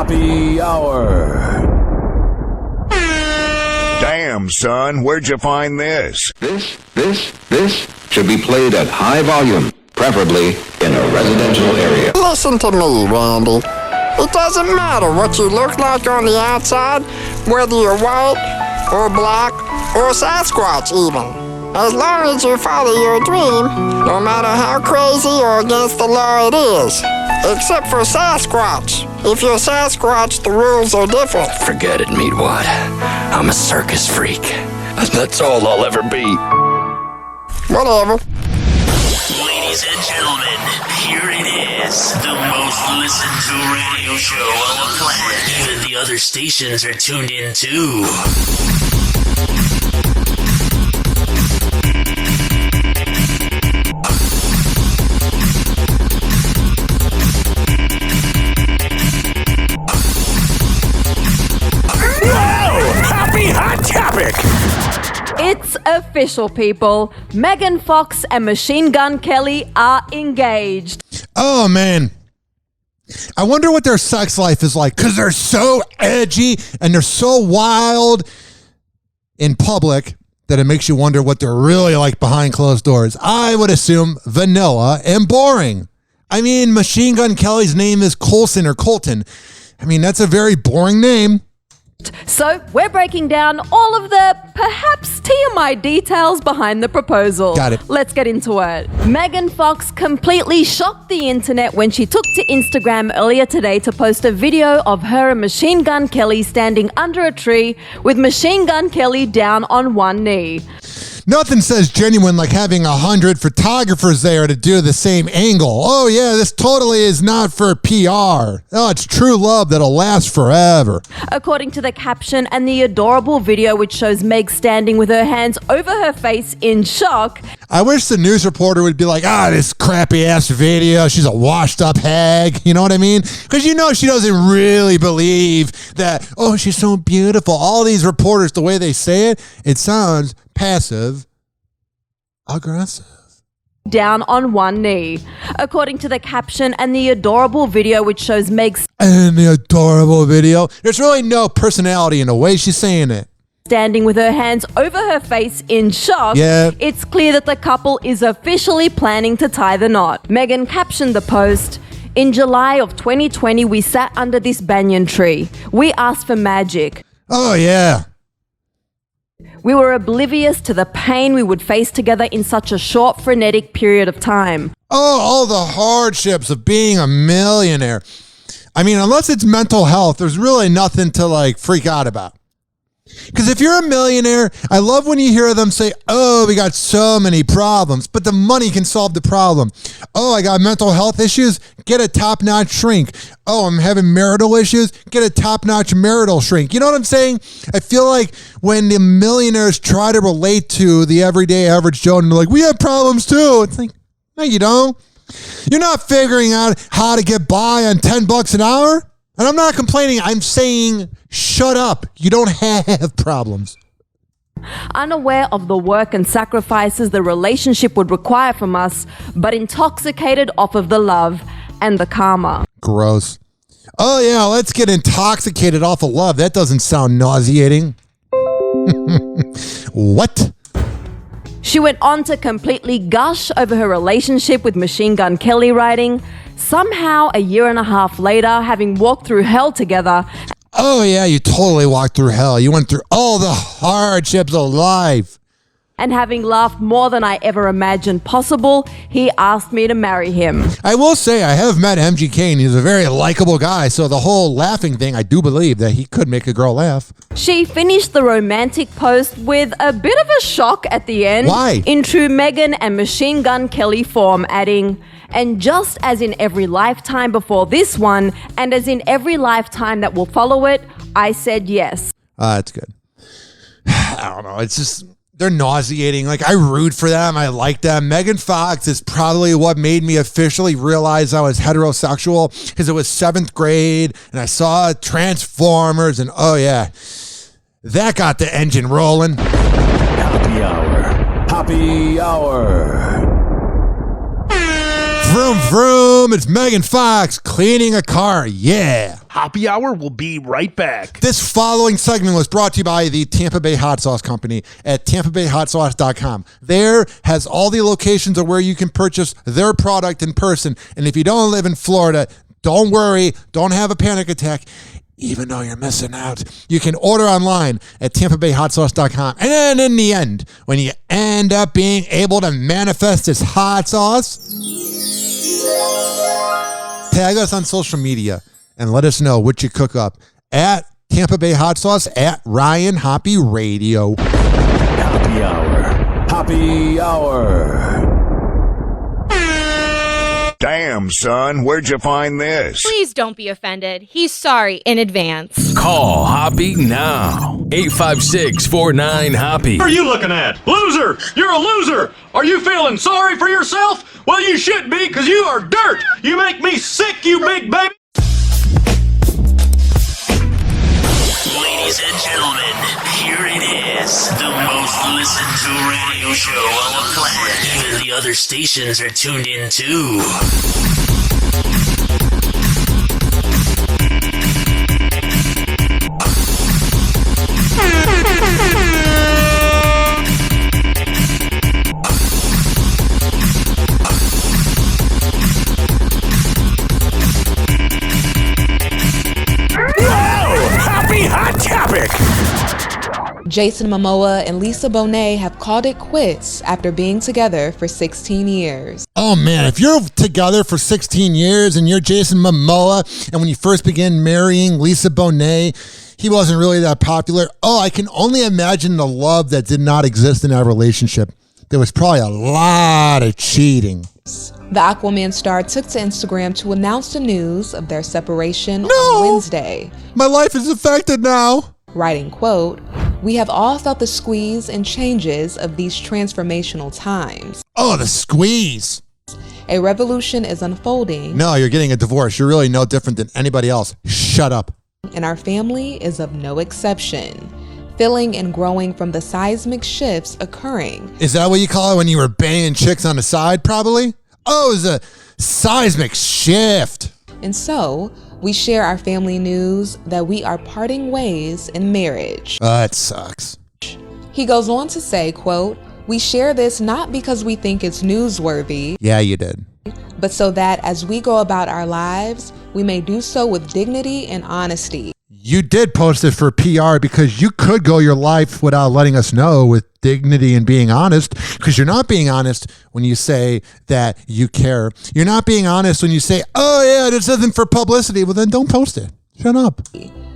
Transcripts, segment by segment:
Hoppe Hour. Damn, son, where'd you find this? This should be played at high volume, preferably in a residential area. Listen to me, Randy. It doesn't matter what you look like on the outside, whether you're white or black or Sasquatch even. As long as you follow your dream, no matter how crazy or against the law it is. Except for Sasquatch. If you're Sasquatch, the rules are different. Forget it, Meatwad. I'm a circus freak. That's all I'll ever be. Whatever. Ladies and gentlemen, here it is. The most listened to radio show on the planet. Even the other stations are tuned in too. Hot topic! It's official, people. Megan Fox and Machine Gun Kelly are engaged. Oh, man. I wonder what their sex life is like, because they're so edgy and they're so wild in public that it makes you wonder what they're really like behind closed doors. I would assume vanilla and boring. I mean, Machine Gun Kelly's name is Colson or Colton. I mean, that's a very boring name. So we're breaking down all of the perhaps TMI details behind the proposal. Got it. Let's get into it. Megan Fox completely shocked the internet when she took to Instagram earlier today to post a video of her and Machine Gun Kelly standing under a tree with Machine Gun Kelly down on one knee. Nothing says genuine like having 100 photographers there to do the same angle. Oh yeah, this totally is not for PR. Oh, it's true love that'll last forever. According to the caption and the adorable video, which shows Meg standing with her hands over her face in shock. I wish the news reporter would be like, this crappy ass video. She's a washed up hag. You know what I mean? Because you know she doesn't really believe that, she's so beautiful. All these reporters, the way they say it, it sounds passive aggressive. Down on one knee. According to the caption and the adorable video, which shows Meg's and the adorable video, there's really no personality in the way she's saying it. Standing with her hands over her face in shock, It's clear that the couple is officially planning to tie the knot. Megan captioned the post, "In July of 2020, we sat under this banyan tree. We asked for magic. Oh, yeah. We were oblivious to the pain we would face together in such a short, frenetic period of time." Oh, all the hardships of being a millionaire. I mean, unless it's mental health, there's really nothing to freak out about. Because if you're a millionaire, I love when you hear them say, we got so many problems, but the money can solve the problem. I got mental health issues, get a top-notch shrink. I'm having marital issues, get a top-notch marital shrink. You know what I'm saying? I feel like when the millionaires try to relate to the everyday average Joe and they're like, we have problems too. It's like, no, you don't. You're not figuring out how to get by on $10 an hour. And I'm not complaining. I'm saying, shut up. You don't have problems. Unaware of the work and sacrifices the relationship would require from us, but intoxicated off of the love and the karma. Gross. Oh, yeah, let's get intoxicated off of love. That doesn't sound nauseating. What? She went on to completely gush over her relationship with Machine Gun Kelly, writing, "Somehow, a year and a half later, having walked through hell together..." Oh, yeah, you totally walked through hell. You went through all the hardships of life. "And having laughed more than I ever imagined possible, he asked me to marry him." I will say I have met MGK and he's a very likable guy, so the whole laughing thing, I do believe that he could make a girl laugh. She finished the romantic post with a bit of a shock at the end. Why? In true Megan and Machine Gun Kelly form, adding, "And just as in every lifetime before this one, and as in every lifetime that will follow it, I said yes." That's good. I don't know. It's just, they're nauseating. I root for them. I like them. Megan Fox is probably what made me officially realize I was heterosexual, because it was 7th grade and I saw Transformers and that got the engine rolling. Hoppe Hour. Hoppe Hour. Vroom, vroom. It's Megan Fox cleaning a car. Yeah. Hoppe Hour will be right back. This following segment was brought to you by the Tampa Bay Hot Sauce Company at tampabayhotsauce.com. There has all the locations of where you can purchase their product in person. And if you don't live in Florida, don't worry. Don't have a panic attack. Even though you're missing out, you can order online at tampabayhotsauce.com. And then in the end, when you end up being able to manifest this hot sauce, tag us on social media and let us know what you cook up at Tampa Bay Hot Sauce, at Ryan Hoppe Radio. Hoppe Hour. Hoppe Hour. Damn, son, where'd you find this? Please don't be offended. He's sorry in advance. Call Hoppe now. 856-49-HOPPE. What are you looking at? Loser! You're a loser! Are you feeling sorry for yourself? Well, you should be, because you are dirt! You make me sick, you big baby! Ladies and gentlemen, here it is. The most listened to radio show on the planet. Even the other stations are tuned in too. Hot topic. Jason Momoa and Lisa Bonet have called it quits after being together for 16 years. Oh man, if you're together for 16 years and you're Jason Momoa, and when you first began marrying Lisa Bonet, he wasn't really that popular. Oh, I can only imagine the love that did not exist in that relationship. There was probably a lot of cheating. The Aquaman star took to Instagram to announce the news of their separation on Wednesday. My life is affected now. Writing, quote, "We have all felt the squeeze and changes of these transformational times. Oh, the squeeze. A revolution is unfolding. No, you're getting a divorce. You're really no different than anybody else. Shut up. And our family is of no exception. Feeling and growing from the seismic shifts occurring." Is that what you call it when you were banging chicks on the side, probably? Oh, it was a seismic shift. And so, we share our family news that we are parting ways in marriage. That sucks. He goes on to say, quote, "We share this not because we think it's newsworthy." Yeah, you did. "But so that as we go about our lives, we may do so with dignity and honesty." You did post it for PR because you could go your life without letting us know with dignity and being honest, because you're not being honest when you say that you care. You're not being honest when you say, oh yeah, this isn't for publicity. Well, then don't post it. Shut up.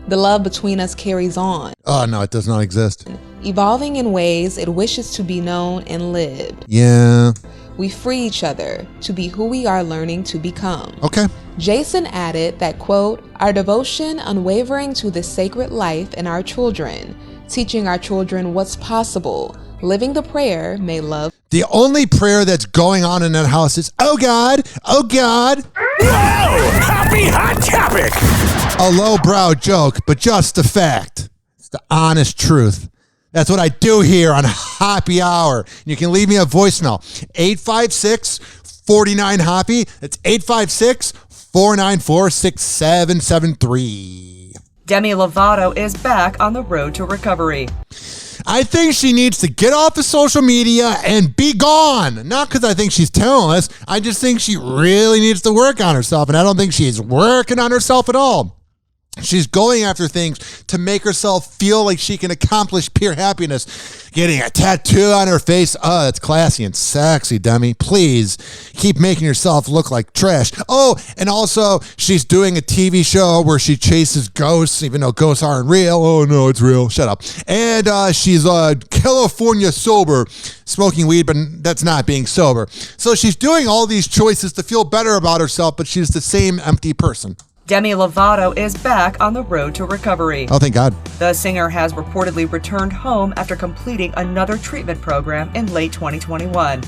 The love between us carries on. Oh no, it does not exist. Evolving in ways it wishes to be known and lived. Yeah. We free each other to be who we are learning to become. Okay. Jason added that, quote, "Our devotion unwavering to this sacred life and our children, teaching our children what's possible, living the prayer, may love." The only prayer that's going on in that house is, oh God, oh God. Whoa! Hoppe Hot Topic. A lowbrow joke, but just a fact. It's the honest truth. That's what I do here on Hoppe Hour. You can leave me a voicemail. 856-49-HOPPE. That's 856-494-6773. Demi Lovato is back on the road to recovery. I think she needs to get off of social media and be gone. Not because I think she's talentless. I just think she really needs to work on herself, and I don't think she's working on herself at all. She's going after things to make herself feel like she can accomplish pure happiness. Getting a tattoo on her face. Oh, that's classy and sexy, Demi. Please keep making yourself look like trash. Oh, and also she's doing a TV show where she chases ghosts, even though ghosts aren't real. Oh, no, it's real. Shut up. And she's California sober, smoking weed, but that's not being sober. So she's doing all these choices to feel better about herself, but she's the same empty person. Demi Lovato is back on the road to recovery. Oh, thank God. The singer has reportedly returned home after completing another treatment program in late 2021.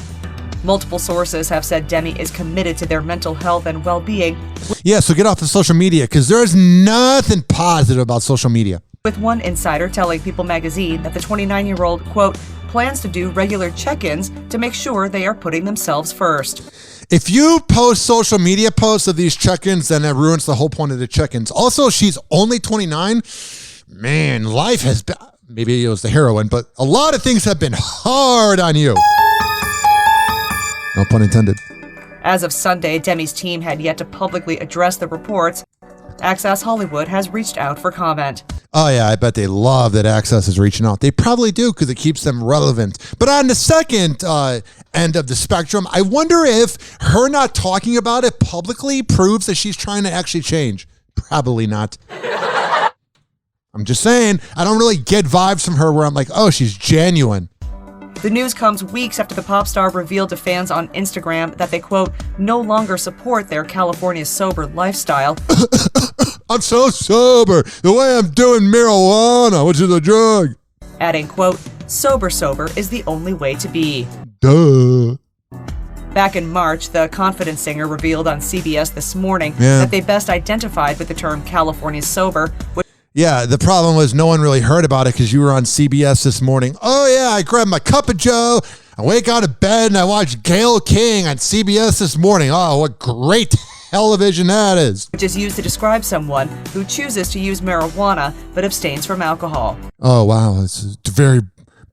Multiple sources have said Demi is committed to their mental health and well-being. Yeah, so get off the social media, because there's nothing positive about social media. With one insider telling People magazine that the 29-year-old, quote, plans to do regular check-ins to make sure they are putting themselves first. If you post social media posts of these check-ins, then it ruins the whole point of the check-ins. Also, she's only 29. Man, life has been, maybe it was the heroin, but a lot of things have been hard on you. No pun intended. As of Sunday, Demi's team had yet to publicly address the reports. Access Hollywood has reached out for comment. Oh, yeah, I bet they love that Access is reaching out. They probably do because it keeps them relevant. But on the second end of the spectrum, I wonder if her not talking about it publicly proves that she's trying to actually change. Probably not. I'm just saying, I don't really get vibes from her where I'm like, oh, she's genuine. The news comes weeks after the pop star revealed to fans on Instagram that they, quote, no longer support their California sober lifestyle. I'm so sober. The way I'm doing marijuana, which is a drug. Adding, quote, sober is the only way to be. Duh. Back in March, the Confidence singer revealed on CBS This Morning that they best identified with the term California sober. Yeah, the problem was no one really heard about it because you were on CBS This Morning. Oh, yeah, I grabbed my cup of Joe, I wake out of bed, and I watch Gayle King on CBS This Morning. Oh, what great television that is. Which is used to describe someone who chooses to use marijuana but abstains from alcohol. Oh, wow, it's very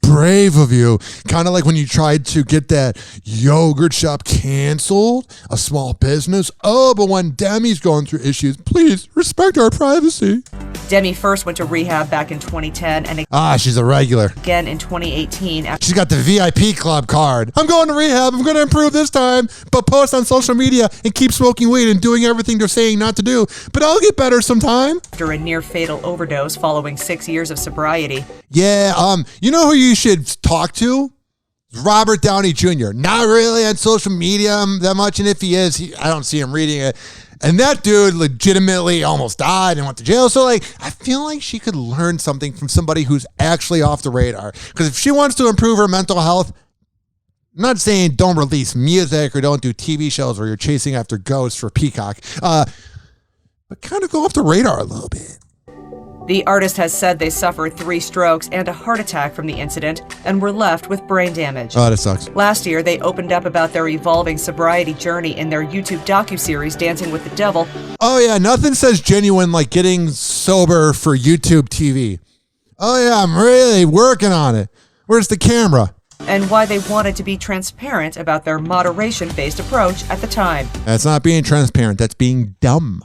brave of you. Kind of like when you tried to get that yogurt shop canceled, a small business. Oh, but when Demi's going through issues, please respect our privacy. Demi first went to rehab back in 2010 and she's a regular. Again in 2018. She's got the VIP club card. I'm going to rehab. I'm going to improve this time, but post on social media and keep smoking weed and doing everything they're saying not to do. But I'll get better sometime. After a near fatal overdose following 6 years of sobriety. Yeah, you know who you should talk to? Robert Downey Jr. Not really on social media that much, and if he is, I don't see him reading it. And that dude legitimately almost died and went to jail. So, I feel like she could learn something from somebody who's actually off the radar. Because if she wants to improve her mental health, I'm not saying don't release music or don't do TV shows where you're chasing after ghosts for Peacock, but kind of go off the radar a little bit. The artist has said they suffered 3 strokes and a heart attack from the incident and were left with brain damage. Oh, that sucks. Last year, they opened up about their evolving sobriety journey in their YouTube docuseries, Dancing with the Devil. Oh, yeah, nothing says genuine like getting sober for YouTube TV. Oh, yeah, I'm really working on it. Where's the camera? And why they wanted to be transparent about their moderation-based approach at the time. That's not being transparent. That's being dumb.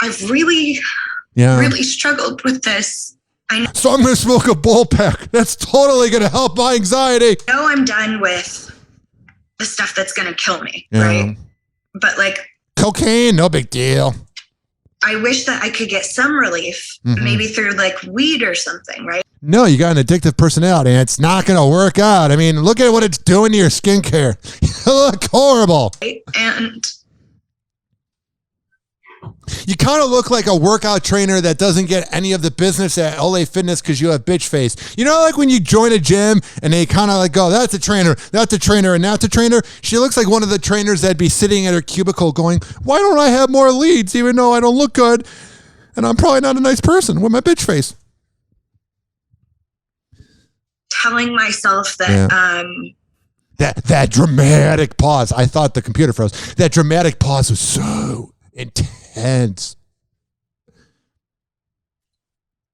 I've really struggled with this. So I'm going to smoke a bowl pack. That's totally going to help my anxiety. I know I'm done with the stuff that's going to kill me, right? But cocaine, no big deal. I wish that I could get some relief, maybe through weed or something, right? No, you got an addictive personality and it's not going to work out. I mean, look at what it's doing to your skincare. You look horrible. And you kind of look like a workout trainer that doesn't get any of the business at LA Fitness because you have bitch face. You know, like when you join a gym and they kind of go, that's a trainer, and that's a trainer. She looks like one of the trainers that'd be sitting at her cubicle going, why don't I have more leads even though I don't look good? And I'm probably not a nice person with my bitch face. Telling myself that, that dramatic pause. I thought the computer froze. That dramatic pause was so intense.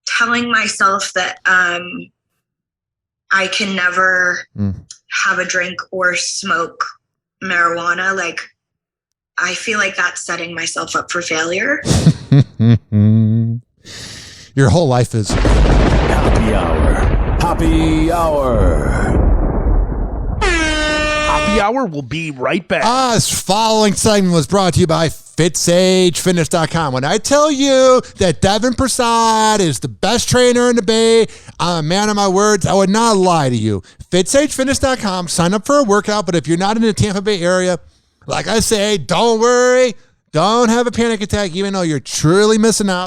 Telling myself that I can never have a drink or smoke marijuana. I feel like that's setting myself up for failure. Your whole life is Happy Hour. Happy Hour. Happy Hour will be right back. This following segment was brought to you by FitSageFitness.com. When I tell you that Devin Prasad is the best trainer in the Bay, I'm a man of my words. I would not lie to you. FitSageFitness.com. Sign up for a workout, but if you're not in the Tampa Bay area, like I say, don't worry. Don't have a panic attack, even though you're truly missing out.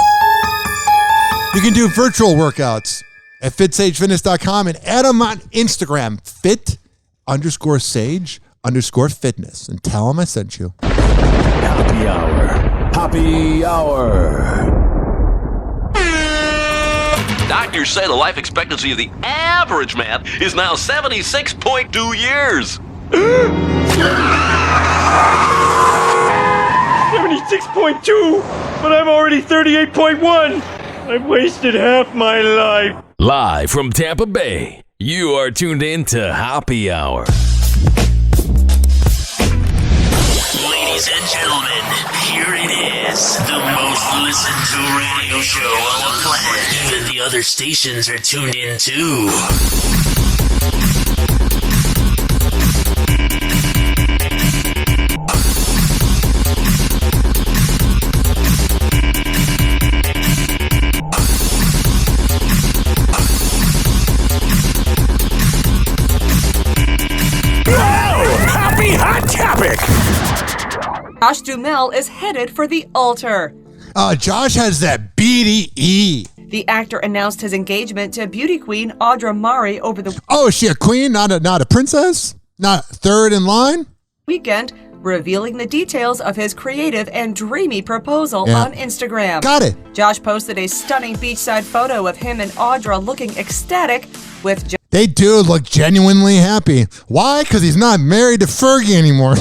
You can do virtual workouts at FitSageFitness.com and add them on Instagram, fit_sage_fitness, and tell them I sent you. Happy Hour. Happy Hour. Doctors say the life expectancy of the average man is now 76.2 years. 76.2, but I'm already 38.1. I've wasted half my life. Live from Tampa Bay, you are tuned in to Hoppe Hour. Ladies and gentlemen, here it is, the most listened to radio show on the planet. Even the other stations are tuned in too. Hot topic. Josh Duhamel is headed for the altar. Josh has that BDE. The actor announced his engagement to beauty queen Audra Mari over the Oh, is she a queen, not a princess? Not third in line? weekend, revealing the details of his creative and dreamy proposal on Instagram. Got it. Josh posted a stunning beachside photo of him and Audra looking ecstatic with They do look genuinely happy. Why? Because he's not married to Fergie anymore.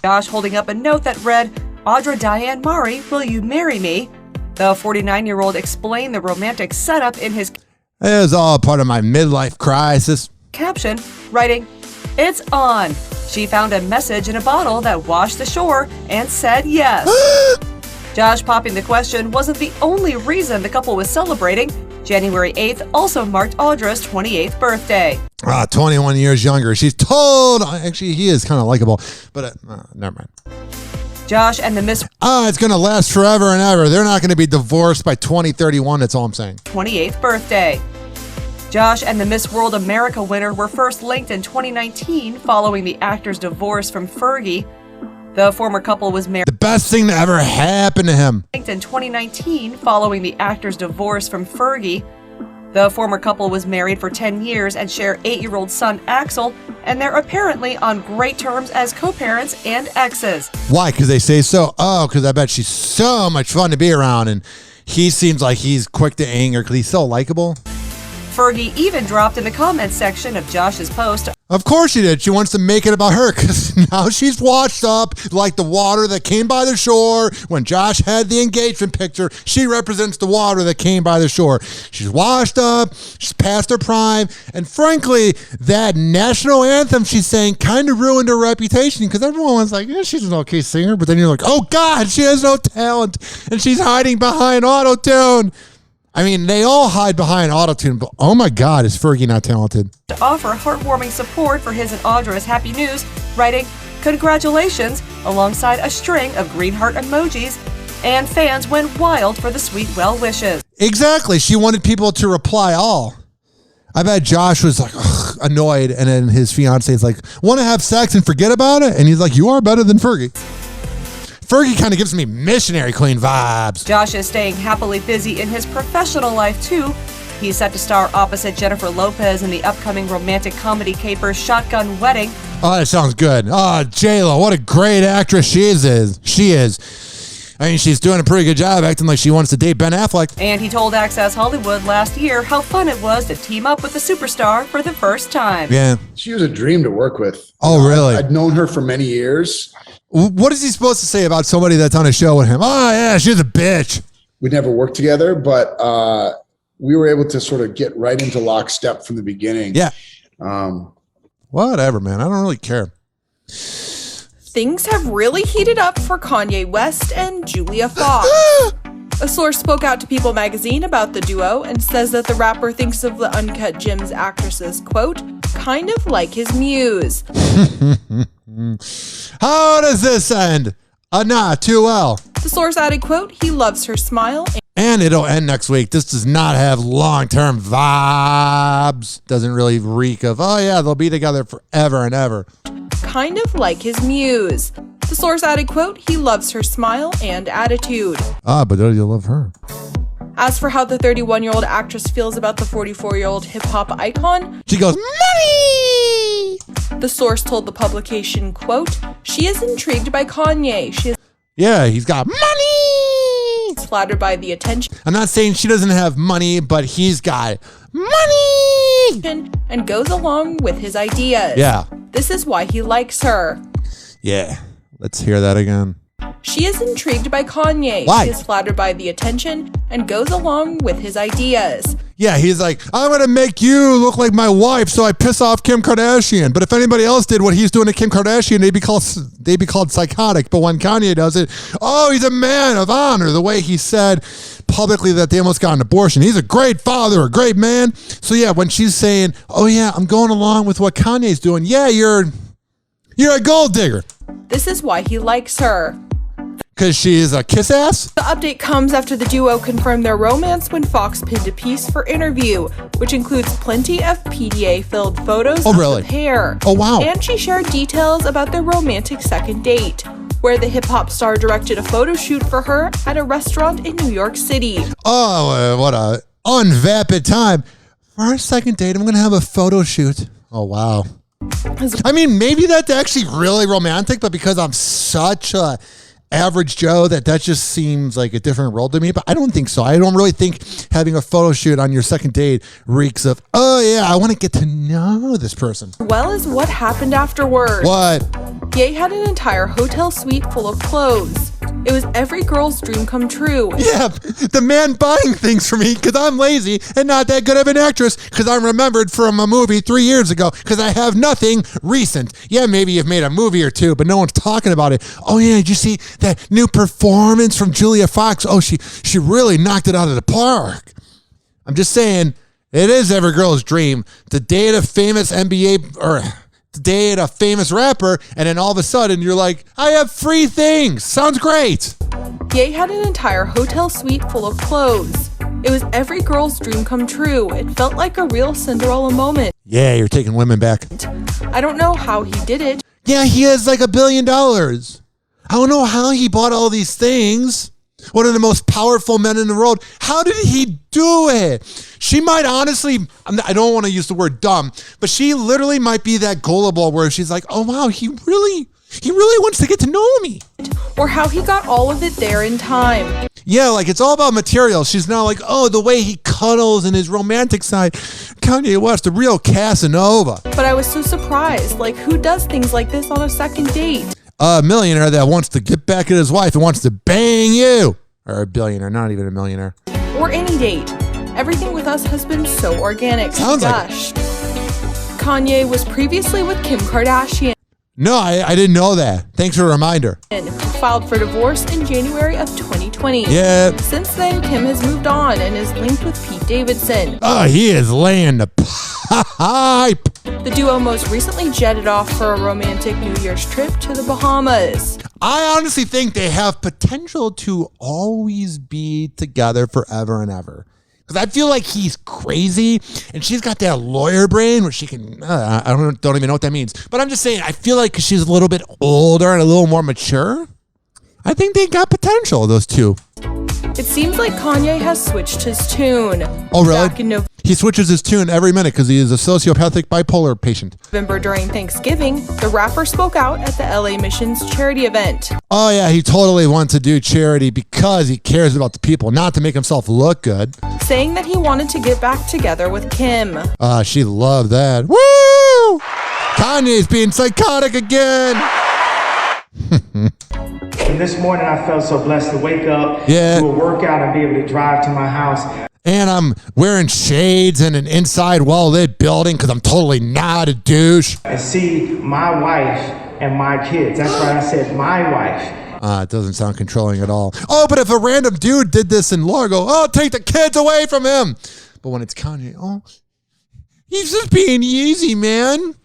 Josh holding up a note that read, Audra Diane Mari, will you marry me? The 49-year-old explained the romantic setup in his It was all part of my midlife crisis. caption, writing, it's on. She found a message in a bottle that washed ashore and said yes. Josh popping the question wasn't the only reason the couple was celebrating. January 8th also marked Audra's 28th birthday. 21 years younger. She's told. Actually, he is kind of likable, but never mind. Josh and the Miss It's going to last forever and ever. They're not going to be divorced by 2031. That's all I'm saying. 28th birthday. Josh and the Miss World America winner were first linked in 2019 following the actor's divorce from Fergie. The former couple was married. The best thing to ever happen to him. Linked in 2019 following the actor's divorce from Fergie. The former couple was married for 10 years and share 8-year-old son Axel, and they're apparently on great terms as co-parents and exes. Why? Because they say so? Oh, because I bet she's so much fun to be around, and he seems like he's quick to anger because he's so likable. Fergie even dropped in the comments section of Josh's post. Of course she did. She wants to make it about her because now she's washed up like the water that came by the shore. When Josh had the engagement picture, she represents the water that came by the shore. She's washed up. She's past her prime. And frankly, that national anthem she's sang kind of ruined her reputation because everyone was like, yeah, she's an okay singer. But then you're like, oh, God, she has no talent. And she's hiding behind auto-tune. I mean, they all hide behind autotune, but oh my God, is Fergie not talented? To offer heartwarming support for his and Audra's happy news, writing, congratulations, alongside a string of green heart emojis, and fans went wild for the sweet well wishes. Exactly. She wanted people to reply all. I bet Josh was like annoyed, and then his fiance is like, want to have sex and forget about it? And he's like, you are better than Fergie. Fergie kind of gives me missionary queen vibes. Josh is staying happily busy in his professional life, too. He's set to star opposite Jennifer Lopez in the upcoming romantic comedy caper Shotgun Wedding. Oh, that sounds good. Oh, J-Lo, what a great actress she is. I mean, she's doing a pretty good job acting like she wants to date Ben Affleck. And he told Access Hollywood last year how fun it was to team up with the superstar for the first time. Yeah. She was a dream to work with. Oh, really? I'd known her for many years. What is he supposed to say about somebody that's on a show with him? Oh, yeah, she's a bitch. We never worked together, but we were able to sort of get right into lockstep from the beginning. Yeah. Whatever, man. I don't really care. Things have really heated up for Kanye West and Julia Fox. A source spoke out to People magazine about the duo and says that the rapper thinks of the Uncut Gems actresses, quote, kind of like his muse. How does this end? Not too well. The source added, quote, he loves her smile. And it'll end next week. This does not have long-term vibes. Doesn't really reek of, oh yeah, they'll be together forever and ever. Kind of like his muse. The source added, quote, he loves her smile and attitude. But don't you love her? As for how the 31-year-old actress feels about the 44-year-old hip-hop icon, she goes, money! The source told the publication, quote, she is intrigued by Kanye. Yeah, he's got money! Flattered by the attention. I'm not saying she doesn't have money, but he's got money! And goes along with his ideas. Yeah. This is why he likes her. Yeah. Let's hear that again. She is intrigued by Kanye. Why? She is flattered by the attention and goes along with his ideas. Yeah, he's like, I'm going to make you look like my wife so I piss off Kim Kardashian. But if anybody else did what he's doing to Kim Kardashian, they'd be called psychotic. But when Kanye does it, oh, he's a man of honor. The way he said publicly that they almost got an abortion. He's a great father, a great man. So yeah, when she's saying, oh yeah, I'm going along with what Kanye's doing. Yeah, you're a gold digger. This is why he likes her. Because she is a kiss ass? The update comes after the duo confirmed their romance when Fox pinned a piece for Interview, which includes plenty of PDA-filled photos of the pair. Oh, wow. And she shared details about their romantic second date, where the hip-hop star directed a photo shoot for her at a restaurant in New York City. Oh, what a unvapid time. For our second date, I'm going to have a photo shoot. Oh, wow. I mean, maybe that's actually really romantic, but because I'm such a average Joe, that just seems like a different world to me, but I don't think so. I don't really think having a photo shoot on your second date reeks of, oh yeah, I want to get to know this person. Well as what happened afterwards. What? Ye had an entire hotel suite full of clothes. It was every girl's dream come true. Yeah, the man buying things for me because I'm lazy and not that good of an actress because I'm remembered from a movie 3 years ago because I have nothing recent. Yeah, maybe you've made a movie or two, but no one's talking about it. Oh yeah, did you see that new performance from Julia Fox? Oh, she really knocked it out of the park. I'm just saying, it is every girl's dream to date a famous NBA or to date a famous rapper, and then all of a sudden you're like, I have free things. Sounds great. Ye had an entire hotel suite full of clothes. It was every girl's dream come true. It felt like a real Cinderella moment. Yeah, you're taking women back. I don't know how he did it. Yeah, he has like $1 billion. I don't know how he bought all these things. One of the most powerful men in the world. How did he do it? She might honestly, I don't want to use the word dumb, but she literally might be that gullible where she's like, oh wow, he really wants to get to know me. Or how he got all of it there in time. Yeah, like it's all about material. She's now like, oh, the way he cuddles and his romantic side. Kanye West, the real Casanova. But I was so surprised. Like, who does things like this on a second date? A millionaire that wants to get back at his wife and wants to bang you. Or a billionaire, not even a millionaire. Or any date. Everything with us has been so organic. Sounds like Kanye was previously with Kim Kardashian. No, I didn't know that. Thanks for a reminder. Who filed for divorce in January of 2020. Yeah. Since then, Kim has moved on and is linked with Pete Davidson. Oh, he is laying the pipe. The duo most recently jetted off for a romantic New Year's trip to the Bahamas. I honestly think they have potential to always be together forever and ever. Because I feel like he's crazy, and she's got that lawyer brain where she can, I don't even know what that means. But I'm just saying, I feel like she's a little bit older and a little more mature. I think they got potential, those two. It seems like Kanye has switched his tune. Oh, really? He switches his tune every minute because he is a sociopathic bipolar patient. November during Thanksgiving, the rapper spoke out at the LA Missions charity event. Oh, yeah, he totally wants to do charity because he cares about the people, not to make himself look good. Saying that he wanted to get back together with Kim. She loved that. Woo! Kanye's being psychotic again. And this morning I felt so blessed to wake up, do a workout, and be able to drive to my house. And I'm wearing shades in an inside well-lit building because I'm totally not a douche. And see my wife and my kids. That's right, I said my wife. It doesn't sound controlling at all. Oh, but if a random dude did this in Largo, oh, take the kids away from him. But when it's Kanye, oh, he's just being easy, man.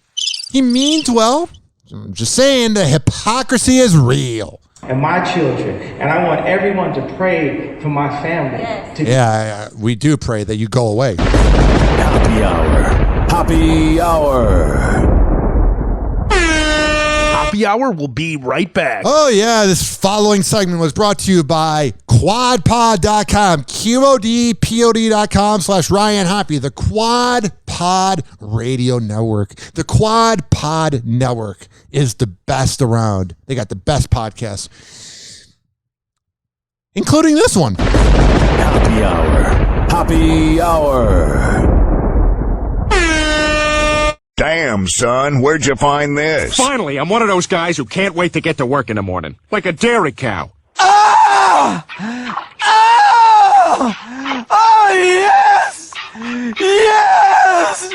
He means well. I'm just saying the hypocrisy is real. And my children. And I want everyone to pray for my family. Yeah, we do pray that you go away. Happy Hour. Happy Hour. Happy Hour will be right back. Oh, yeah. This following segment was brought to you by quadpod.com. QODPOD.com/Ryan Hoppe. The Quad Pod Radio Network. The Quad Pod Network is the best around. They got the best podcasts, including this one. Happy Hour. Happy Hour. Damn, son, where'd you find this? Finally, I'm one of those guys who can't wait to get to work in the morning. Like a dairy cow. Oh! Oh! Oh, yes! Yes!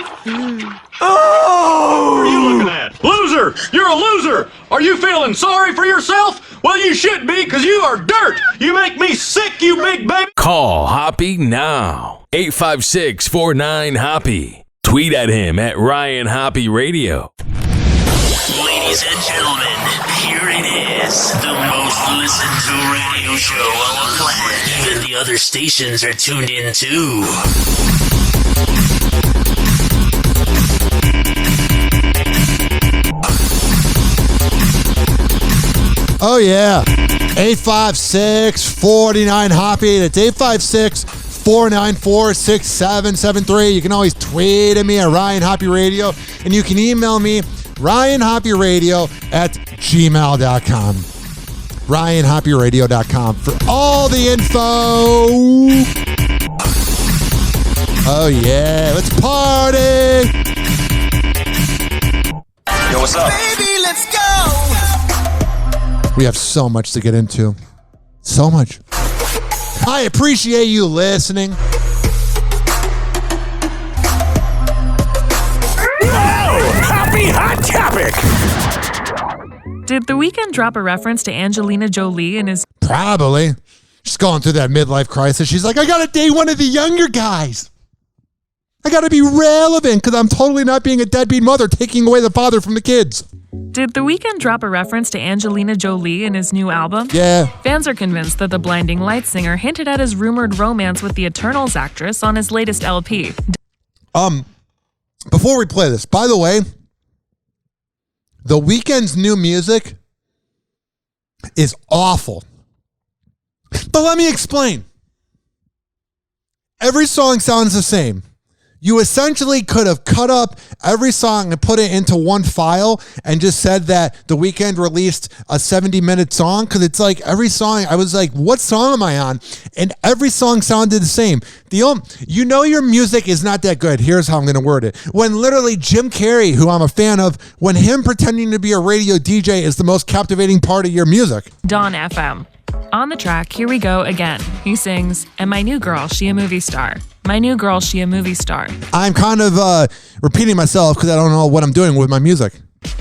Oh! What are you looking at? Loser! You're a loser! Are you feeling sorry for yourself? Well, you should be, because you are dirt! You make me sick, you big baby! Call Hoppe now. 856-49-HOPPE. Tweet at him at Ryan Hoppe Radio. Ladies and gentlemen, here it is. The most listened to radio show on the planet. Even the other stations are tuned in too. Oh, yeah. 856-49-HOPPE. That's 856-494-6773. You can always tweet at me at Ryan Hoppe Radio. And you can email me, RyanHoppeRadio@gmail.com. RyanHoppeRadio.com for all the info. Oh, yeah. Let's party. Yo, what's up? Baby, let's go! We have so much to get into. So much. I appreciate you listening. Happy Hot Topic! Did The Weeknd drop a reference to Angelina Jolie in his... Probably. She's going through that midlife crisis. She's like, I gotta date one of the younger guys. I gotta be relevant because I'm totally not being a deadbeat mother taking away the father from the kids. Did The Weeknd drop a reference to Angelina Jolie in his new album? Yeah. Fans are convinced that the Blinding Lights singer hinted at his rumored romance with the Eternals actress on his latest LP. Before we play this, by the way, The Weeknd's new music is awful. But let me explain. Every song sounds the same. You essentially could have cut up every song and put it into one file and just said that The Weeknd released a 70-minute song, because it's like every song, I was like, what song am I on? And every song sounded the same. You know your music is not that good. Here's how I'm going to word it. When literally Jim Carrey, who I'm a fan of, when him pretending to be a radio DJ is the most captivating part of your music. Dawn FM. On the track, Here We Go Again. He sings, and my new girl, she a movie star. My new girl, she a movie star. I'm kind of repeating myself because I don't know what I'm doing with my music.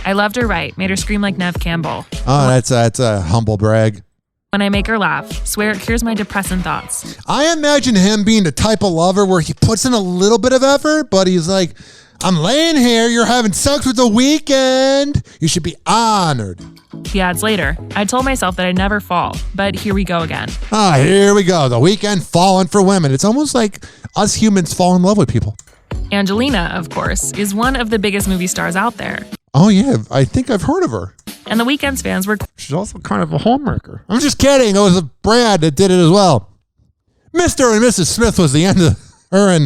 I loved her right, made her scream like Nev Campbell. Oh, that's a humble brag. When I make her laugh, swear it cures my depressing thoughts. I imagine him being the type of lover where he puts in a little bit of effort, but he's like, I'm laying here, you're having sex with The Weeknd. You should be honored. He adds later, I told myself that I'd never fall, but here we go again. Here we go. The Weeknd falling for women. It's almost like us humans fall in love with people. Angelina, of course, is one of the biggest movie stars out there. Oh, yeah. I think I've heard of her. And The Weeknd's fans were... She's also kind of a homewrecker. I'm just kidding. It was Brad that did it as well. Mr. and Mrs. Smith was the end of her, and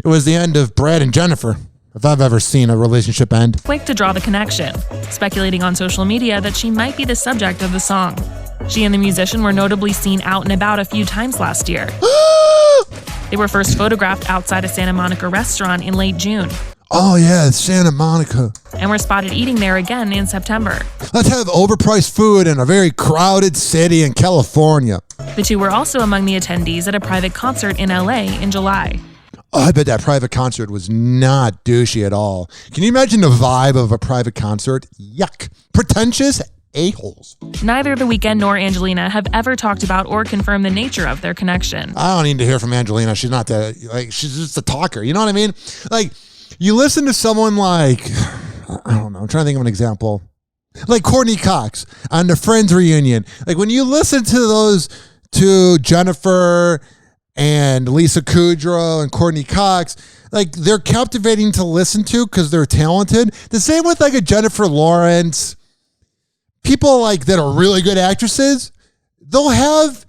it was the end of Brad and Jennifer, if I've ever seen a relationship end. Quick to draw the connection, speculating on social media that she might be the subject of the song. She and the musician were notably seen out and about a few times last year. They were first photographed outside a Santa Monica restaurant in late June. Oh, yeah, it's Santa Monica. And were spotted eating there again in September. Let's have overpriced food in a very crowded city in California. The two were also among the attendees at a private concert in LA in July. Oh, I bet that private concert was not douchey at all. Can you imagine the vibe of a private concert? Yuck. Pretentious a-holes. Neither The Weeknd nor Angelina have ever talked about or confirmed the nature of their connection. I don't need to hear from Angelina. She's not that, she's just a talker. You know what I mean? Like, you listen to someone like, I don't know, I'm trying to think of an example. Like Courtney Cox on the Friends reunion. Like, when you listen to those two, Jennifer and Lisa Kudrow and Courtney Cox, like, they're captivating to listen to because they're talented. The same with like a Jennifer Lawrence. People like that are really good actresses, they'll have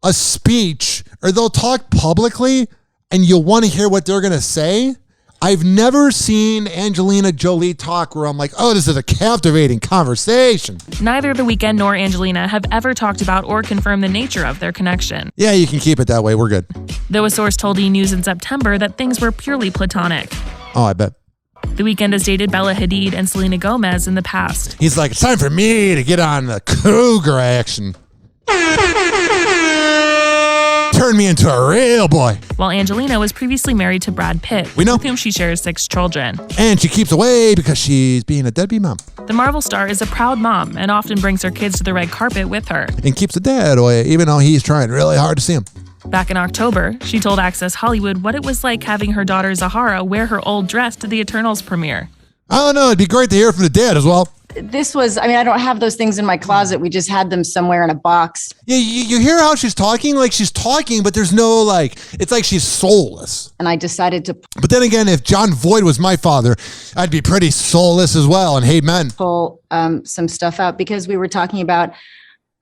a speech or they'll talk publicly and you'll want to hear what they're going to say. I've never seen Angelina Jolie talk where I'm like, oh, this is a captivating conversation. Neither The Weeknd nor Angelina have ever talked about or confirmed the nature of their connection. Yeah, you can keep it that way. We're good. Though a source told E! News in September that things were purely platonic. Oh, I bet. The Weeknd has dated Bella Hadid and Selena Gomez in the past. He's like, it's time for me to get on the cougar action. Turn me into a real boy. While Angelina was previously married to Brad Pitt, with whom she shares 6 children. And she keeps away because she's being a deadbeat mom. The Marvel star is a proud mom and often brings her kids to the red carpet with her. And keeps the dad away, even though he's trying really hard to see him. Back in October, she told Access Hollywood what it was like having her daughter Zahara wear her old dress to the Eternals premiere. I don't know. It'd be great to hear from the dad as well. This was, I don't have those things in my closet. We just had them somewhere in a box. Yeah, you hear how she's talking? Like she's talking, but there's no it's like she's soulless. And I decided to But then again, if John Voight was my father, I'd be pretty soulless as well and hate men. Pull some stuff out because we were talking about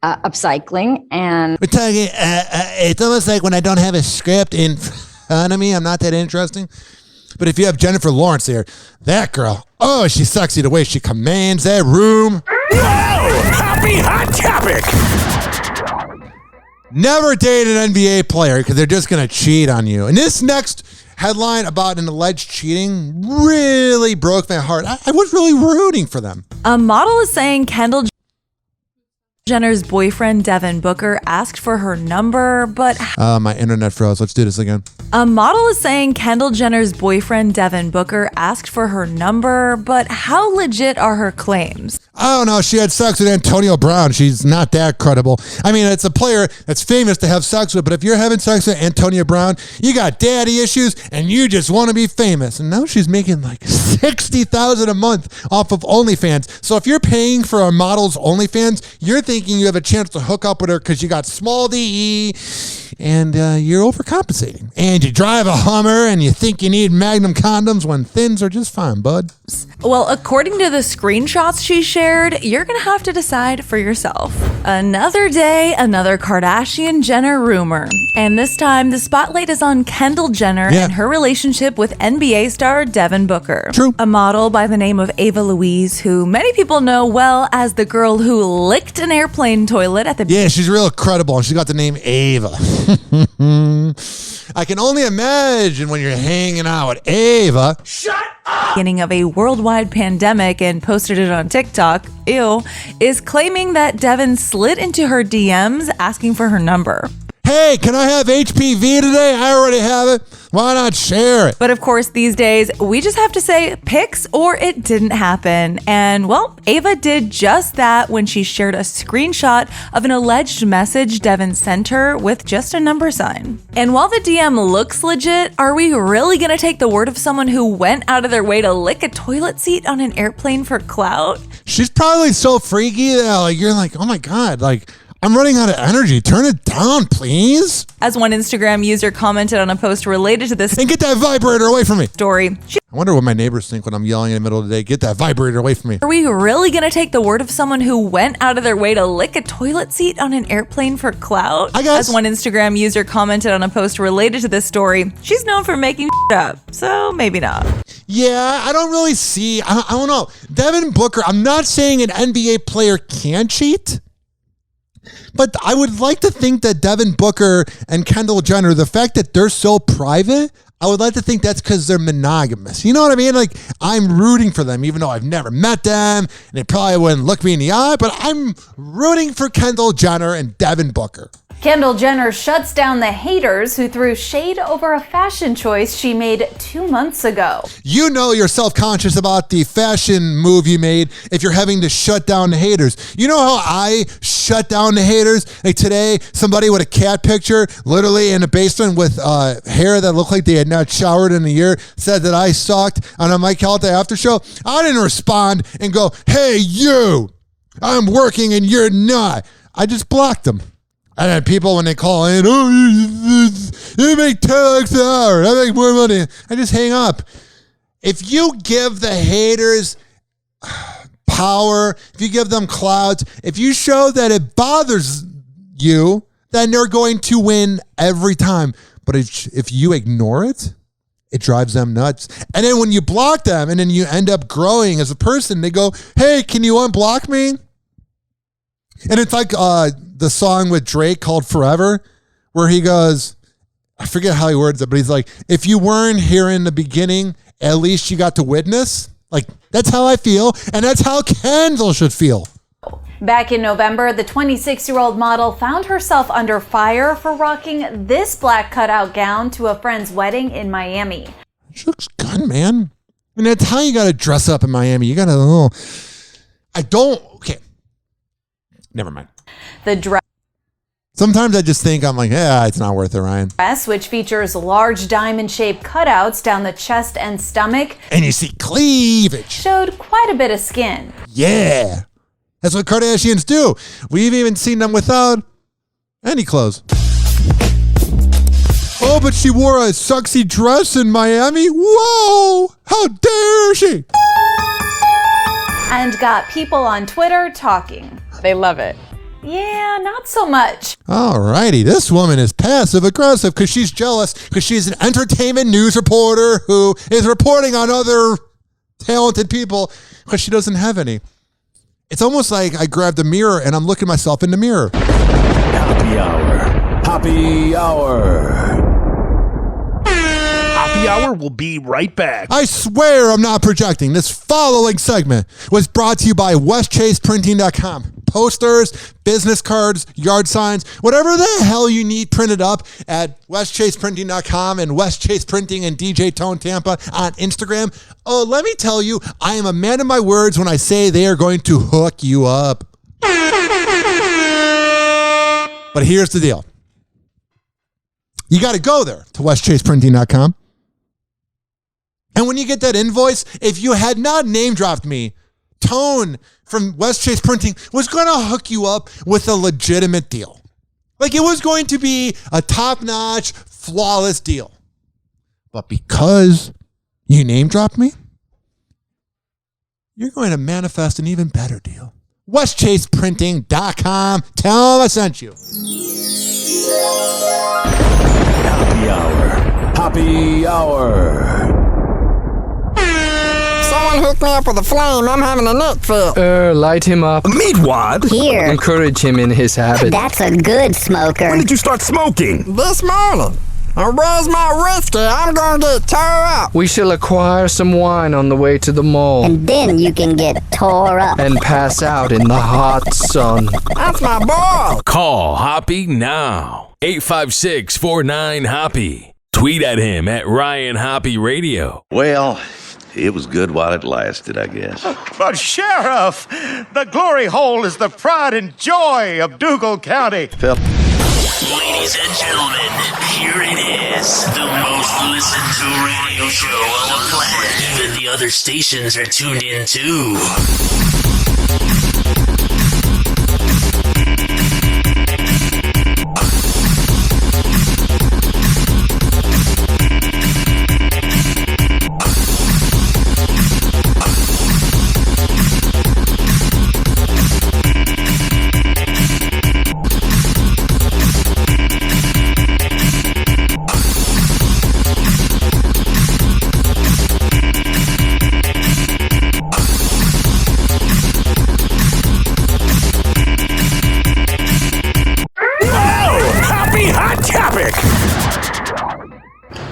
upcycling and... We're talking, it's almost like when I don't have a script in front of me, I'm not that interesting. But if you have Jennifer Lawrence there, that girl, oh, she's sexy the way she commands that room. Whoa! Happy Hot Topic! Never date an NBA player because they're just going to cheat on you. And this next headline about an alleged cheating really broke my heart. I was really rooting for them. A model is saying Kendall Jenner's boyfriend, Devin Booker, asked for her number, but... My internet froze. Let's do this again. A model is saying Kendall Jenner's boyfriend, Devin Booker, asked for her number, but how legit are her claims? I don't know. She had sex with Antonio Brown. She's not that credible. I mean, it's a player that's famous to have sex with, but if you're having sex with Antonio Brown, you got daddy issues and you just want to be famous. And now she's making like $60,000 a month off of OnlyFans. So if you're paying for a model's OnlyFans, you're thinking you have a chance to hook up with her because you got small DE and you're overcompensating. And you drive a Hummer and you think you need Magnum condoms when thins are just fine, bud. Well, according to the screenshots she shared, you're going to have to decide for yourself. Another day, another Kardashian-Jenner rumor. And this time, the spotlight is on Kendall Jenner and her relationship with NBA star Devin Booker. True. A model by the name of Ava Louise, who many people know well as the girl who licked an airplane toilet at the... Yeah, she's real credible, and she got the name Ava. I can only imagine when you're hanging out with Ava. Shut up! Beginning of a worldwide pandemic and posted it on TikTok, is claiming that Devin slid into her DMs asking for her number. Hey, can I have HPV today? I already have it. Why not share it? But of course, these days, we just have to say pics or it didn't happen. And well, Ava did just that when she shared a screenshot of an alleged message Devin sent her with just a number sign. And while the DM looks legit, are we really gonna take the word of someone who went out of their way to lick a toilet seat on an airplane for clout? She's probably so freaky that you're like, oh my God, I'm running out of energy. Turn it down, please. As one Instagram user commented on a post related to this... And get that vibrator away from me. ...story. I wonder what my neighbors think when I'm yelling in the middle of the day. Get that vibrator away from me. Are we really going to take the word of someone who went out of their way to lick a toilet seat on an airplane for clout? I guess. As one Instagram user commented on a post related to this story, she's known for making up, so maybe not. Yeah, I don't really see... I don't know. Devin Booker, I'm not saying an NBA player can cheat. But I would like to think that Devin Booker and Kendall Jenner, the fact that they're so private, I would like to think that's because they're monogamous. You know what I mean? I'm rooting for them, even though I've never met them, and they probably wouldn't look me in the eye, but I'm rooting for Kendall Jenner and Devin Booker. Kendall Jenner shuts down the haters who threw shade over a fashion choice she made 2 months ago. You know you're self-conscious about the fashion move you made if you're having to shut down the haters. You know how I shut down the haters? Like today, somebody with a cat picture, literally in a basement with hair that looked like they had not showered in a year, said that I sucked on a Mike Calta after show. I didn't respond and go, hey, you, I'm working and you're not. I just blocked them. And then people, when they call in, oh, you make $10 an hour. I make more money. I just hang up. If you give the haters power, if you give them clout, if you show that it bothers you, then they're going to win every time. But if you ignore it, it drives them nuts. And then when you block them and then you end up growing as a person, they go, hey, can you unblock me? And it's like the song with Drake called Forever, where he goes, I forget how he words it, but he's like, if you weren't here in the beginning, at least you got to witness. Like, that's how I feel, and that's how Kendall should feel. Back in November, the 26-year-old model found herself under fire for rocking this black cutout gown to a friend's wedding in Miami. She looks good, man. I mean, that's how you got to dress up in Miami. You got to, okay. Never mind. The dress, sometimes I just think, I'm like, yeah, it's not worth it, Ryan. which features large diamond-shaped cutouts down the chest and stomach, And you see cleavage. showed quite a bit of skin. Yeah. That's what Kardashians do. We've even seen them without any clothes. Oh, but she wore a sexy dress in Miami? Whoa! How dare she? And got people on Twitter talking. They love it. Yeah, not so much. Alrighty, this woman is passive-aggressive because she's jealous because she's an entertainment news reporter who is reporting on other talented people because she doesn't have any. It's almost like I grabbed a mirror and I'm looking myself in the mirror. Happy Hour. Happy Hour. Happy Hour will be right back. I swear I'm not projecting. This following segment was brought to you by westchaseprinting.com. Posters, business cards, yard signs, whatever the hell you need printed up at westchaseprinting.com and West Chase Printing and DJ Tone Tampa on Instagram. Oh, let me tell you, I am a man of my words when I say they are going to hook you up. But here's the deal. You got to go there to westchaseprinting.com. And when you get that invoice, if you had not name dropped me, Tone from West Chase Printing was going to hook you up with a legitimate deal. Like, it was going to be a top-notch, flawless deal. But because you name dropped me, you're going to manifest an even better deal. WestChasePrinting.com. Tell them I sent you. Happy Hour. Happy Hour. Someone hook me up with a flame. I'm having a neck fit. Light him up. Meet what? Here. Encourage him in his habit. That's a good smoker. When did you start smoking? This morning. Where's my whiskey? I'm gonna get tore up. We shall acquire some wine on the way to the mall. And then you can get tore up. And pass out in the hot sun. That's my boy. Call Hoppe now. 856-49-HOPPE. Tweet at him at Ryan Hoppe Radio. Well, it was good while it lasted, I guess. But Sheriff, the glory hole is the pride and joy of Dougal County. Ladies and gentlemen, here it is. The most listened to radio show on the planet. Even the other stations are tuned in too.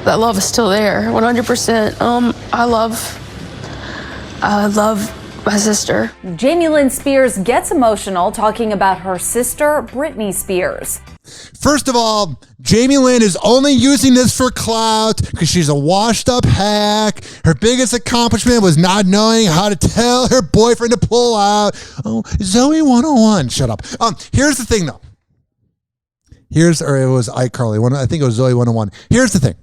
That love is still there, 100%. I love my sister. Jamie Lynn Spears gets emotional talking about her sister, Britney Spears. First of all, Jamie Lynn is only using this for clout because she's a washed up hack. Her biggest accomplishment was not knowing how to tell her boyfriend to pull out. Oh, Zoe 101. Shut up. Here's the thing though. It was iCarly. I think it was Zoe 101. Here's the thing.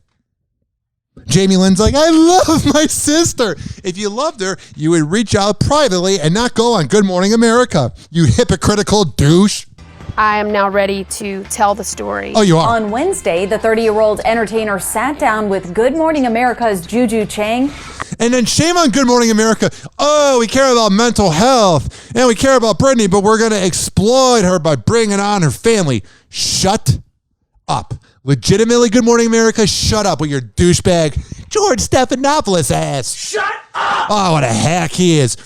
Jamie Lynn's like, I love my sister. If you loved her, you would reach out privately and not go on Good Morning America, you hypocritical douche. I am now ready to tell the story. Oh, you are? On Wednesday, the 30-year-old entertainer sat down with Good Morning America's Juju Chang. And then shame on Good Morning America. Oh, we care about mental health and we care about Britney, but we're going to exploit her by bringing on her family. Shut up. Legitimately, Good Morning America, shut up with your douchebag George Stephanopoulos ass. Shut up! Oh, what a hack he is.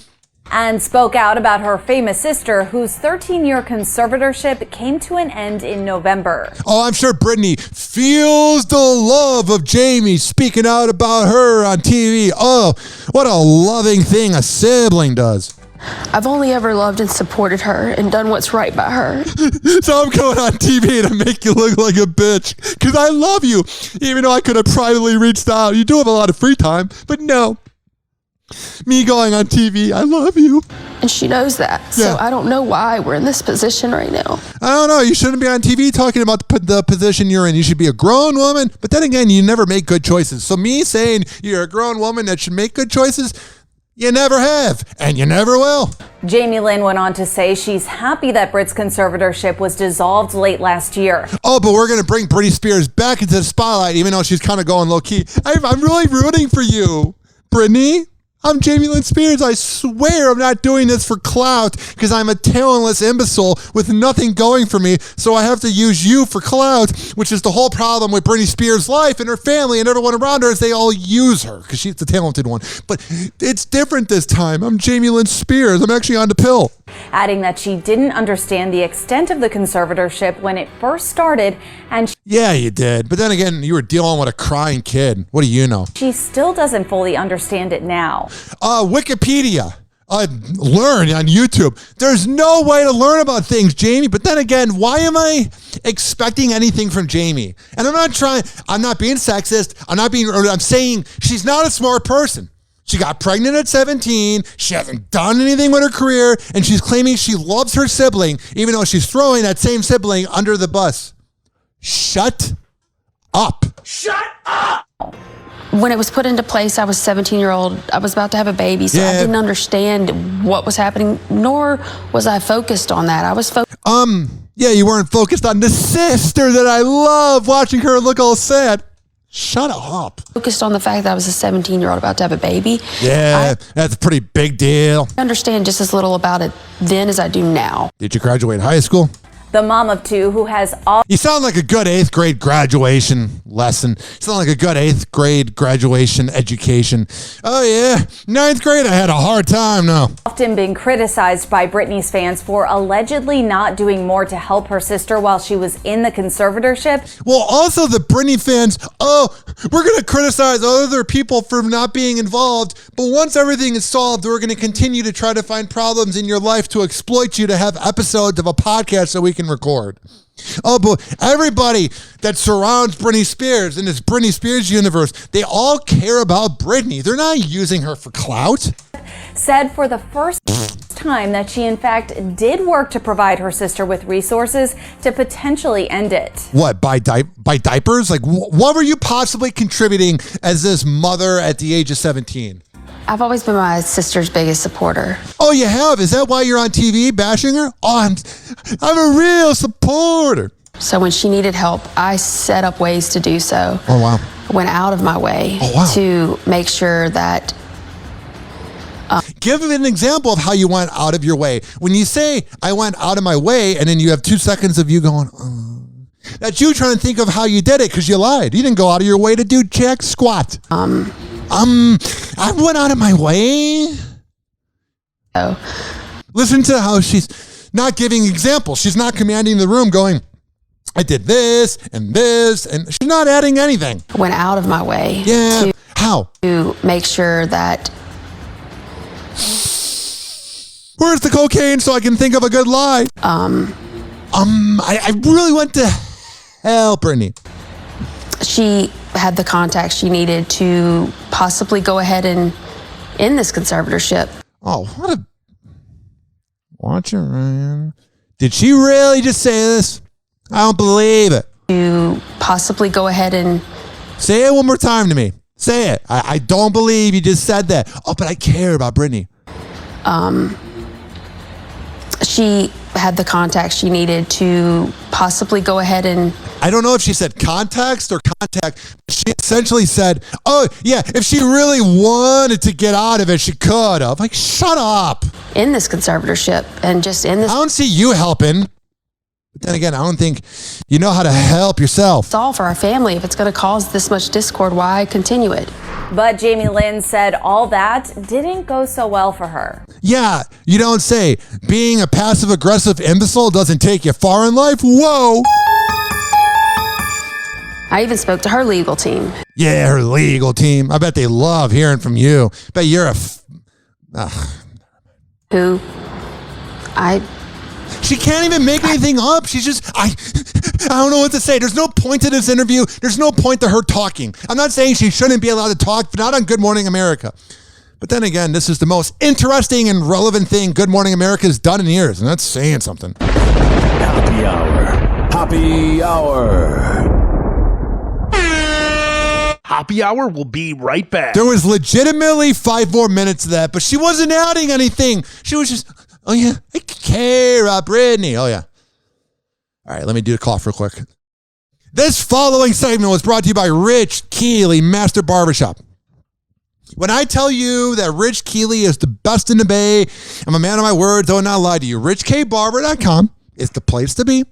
And spoke out about her famous sister, whose 13-year conservatorship came to an end in November. Oh, I'm sure Brittany feels the love of Jamie speaking out about her on TV. Oh, what a loving thing a sibling does. I've only ever loved and supported her and done what's right by her. So I'm going on TV to make you look like a bitch because I love you, even though I could have privately reached out. You do have a lot of free time, but no. Me going on TV, I love you. And she knows that. So I don't know why we're in this position right now. I don't know. You shouldn't be on TV talking about the position you're in. You should be a grown woman. But then again, you never make good choices. So me saying you're a grown woman that should make good choices, you never have, and you never will. Jamie Lynn went on to say she's happy that Britt's conservatorship was dissolved late last year. Oh, but we're going to bring Britney Spears back into the spotlight, even though she's kind of going low-key. I'm really rooting for you, Brittany. I'm Jamie Lynn Spears. I swear I'm not doing this for clout because I'm a talentless imbecile with nothing going for me. So I have to use you for clout, which is the whole problem with Britney Spears' life and her family and everyone around her is they all use her because she's the talented one. But it's different this time. I'm Jamie Lynn Spears. I'm actually on the pill. Adding that she didn't understand the extent of the conservatorship when it first started, and yeah, you did. But then again, you were dealing with a crying kid. What do you know? She still doesn't fully understand it now. Wikipedia. Learn on YouTube. There's no way to learn about things, Jamie. But then again, why am I expecting anything from Jamie? And I'm not being sexist. I'm saying she's not a smart person. She got pregnant at 17. She hasn't done anything with her career. And she's claiming she loves her sibling, even though she's throwing that same sibling under the bus. Shut up. Shut up! When it was put into place, I was 17-year-old. I was about to have a baby, so I didn't understand what was happening, nor was I focused on that. I was focused. Yeah, you weren't focused on the sister that I love, watching her look all sad. Shut up. Focused on the fact that I was a 17-year-old about to have a baby. Yeah, that's a pretty big deal. I understand just as little about it then as I do now. Did you graduate high school? The mom of two who has all... You sound like a good 8th grade graduation lesson. You sound like a good 8th grade graduation education. Oh yeah, 9th grade I had a hard time now. Often been criticized by Britney's fans for allegedly not doing more to help her sister while she was in the conservatorship. Well, also the Britney fans, we're going to criticize other people for not being involved, but once everything is solved, we're going to continue to try to find problems in your life to exploit you to have episodes of a podcast so we can record. Oh, but everybody that surrounds Britney Spears in this Britney Spears universe, they all care about Britney. They're not using her for clout. Said for the first time that she in fact did work to provide her sister with resources to potentially end it. What, by diapers? Like, what were you possibly contributing as this mother at the age of 17? I've always been my sister's biggest supporter. Oh, you have? Is that why you're on TV bashing her? Oh, I'm a real supporter. So when she needed help, I set up ways to do so. Oh, wow. Went out of my way to make sure that... Give an example of how you went out of your way. When you say, I went out of my way, and then you have 2 seconds of you going, that's you trying to think of how you did it because you lied. You didn't go out of your way to do jack squat. I went out of my way. Listen to how she's not giving examples. She's not commanding the room going, I did this, and she's not adding anything. Went out of my way. Yeah. How? To make sure that... Where's the cocaine so I can think of a good lie? I really went to hell, Brittany. She had the contacts she needed to possibly go ahead and end this conservatorship. Oh, what a... Watch it, Ryan. Did she really just say this? I don't believe it. To possibly go ahead and... Say it one more time to me. Say it. I don't believe you just said that. Oh, but I care about Brittany. She had the contacts she needed to possibly go ahead and... I don't know if she said context or contact. She essentially said, oh, yeah, if she really wanted to get out of it, she could have. Like, shut up. In this conservatorship and just in this... I don't see you helping. But then again, I don't think you know how to help yourself. It's all for our family. If it's going to cause this much discord, why continue it? But Jamie Lynn said all that didn't go so well for her. Yeah, you don't say. Being a passive-aggressive imbecile doesn't take you far in life. Whoa! I even spoke to her legal team. Yeah, her legal team. I bet they love hearing from you. Bet you're Who? She can't even make anything up. She's just, I don't know what to say. There's no point to this interview. There's no point to her talking. I'm not saying she shouldn't be allowed to talk, but not on Good Morning America. But then again, this is the most interesting and relevant thing Good Morning America has done in years, and that's saying something. Happy Hour. Happy Hour. Happy Hour will be right back. There was legitimately 5 more minutes of that, but she wasn't adding anything. She was just, oh yeah, I care about Brittany. Oh yeah. All right, let me do a cough real quick. This following segment was brought to you by Rich Keeley Master Barbershop. When I tell you that Rich Keeley is the best in the Bay, I'm a man of my word, though not lie to you. RichKBarber.com is the place to be.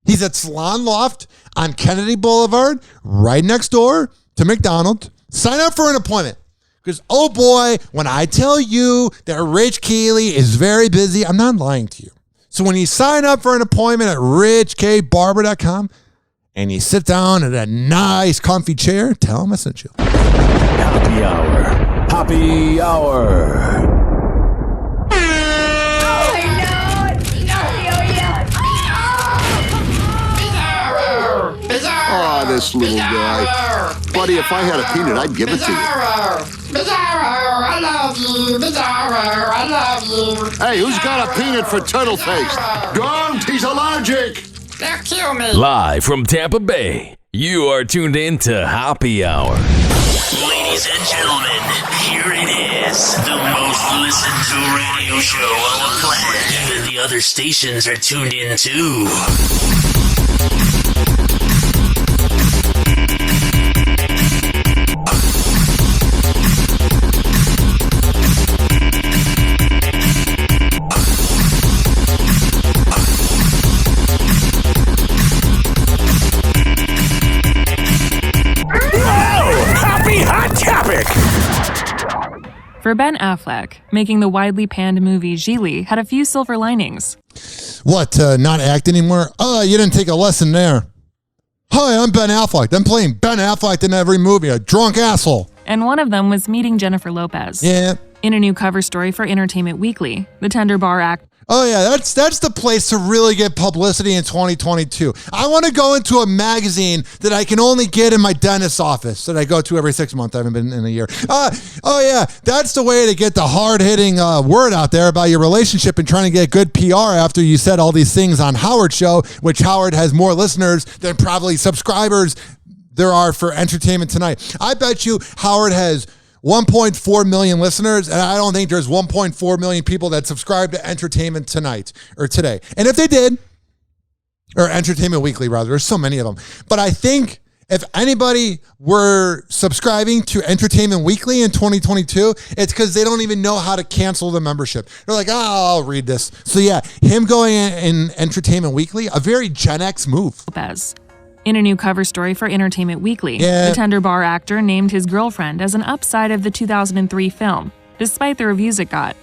He's at Salon Loft on Kennedy Boulevard, right next door to McDonald's. Sign up for an appointment. Because, oh boy, when I tell you that Rich Keeley is very busy, I'm not lying to you. So when you sign up for an appointment at RichKBarber.com and you sit down in a nice, comfy chair, tell him I sent you. Happy Hour. Happy Hour. Oh, this little guy. Buddy, if I had a peanut, I'd give it to you. Bizarro, I love you. Bizarro, I love you. Hey, who's got a peanut for turtle face? Don't, he's allergic. They'll kill me. Live from Tampa Bay, you are tuned in to Happy Hour. Ladies and gentlemen, here it is. The most listened to radio show on the planet. Even the other stations are tuned in too. For Ben Affleck, making the widely panned movie Gigli had a few silver linings. What, not act anymore? Oh, you didn't take a lesson there. Hi, I'm Ben Affleck. I'm playing Ben Affleck in every movie, a drunk asshole. And one of them was meeting Jennifer Lopez. Yeah. In a new cover story for Entertainment Weekly, the Tender Bar act. Oh yeah, that's the place to really get publicity in 2022. I want to go into a magazine that I can only get in my dentist's office that I go to every 6 months. I haven't been in a year. Oh yeah, that's the way to get the hard-hitting word out there about your relationship and trying to get good PR after you said all these things on Howard's show, which Howard has more listeners than probably subscribers there are for Entertainment Tonight. I bet you Howard has 1.4 million listeners, and I don't think there's 1.4 million people that subscribe to Entertainment Tonight or today. And if they did, or Entertainment Weekly rather, there's so many of them. But I think if anybody were subscribing to Entertainment Weekly in 2022, it's because they don't even know how to cancel the membership. They're like, oh, I'll read this. So yeah, him going in Entertainment Weekly, a very Gen X move. Lopez. In a new cover story for Entertainment Weekly, the Tender Bar actor named his girlfriend as an upside of the 2003 film, despite the reviews it got.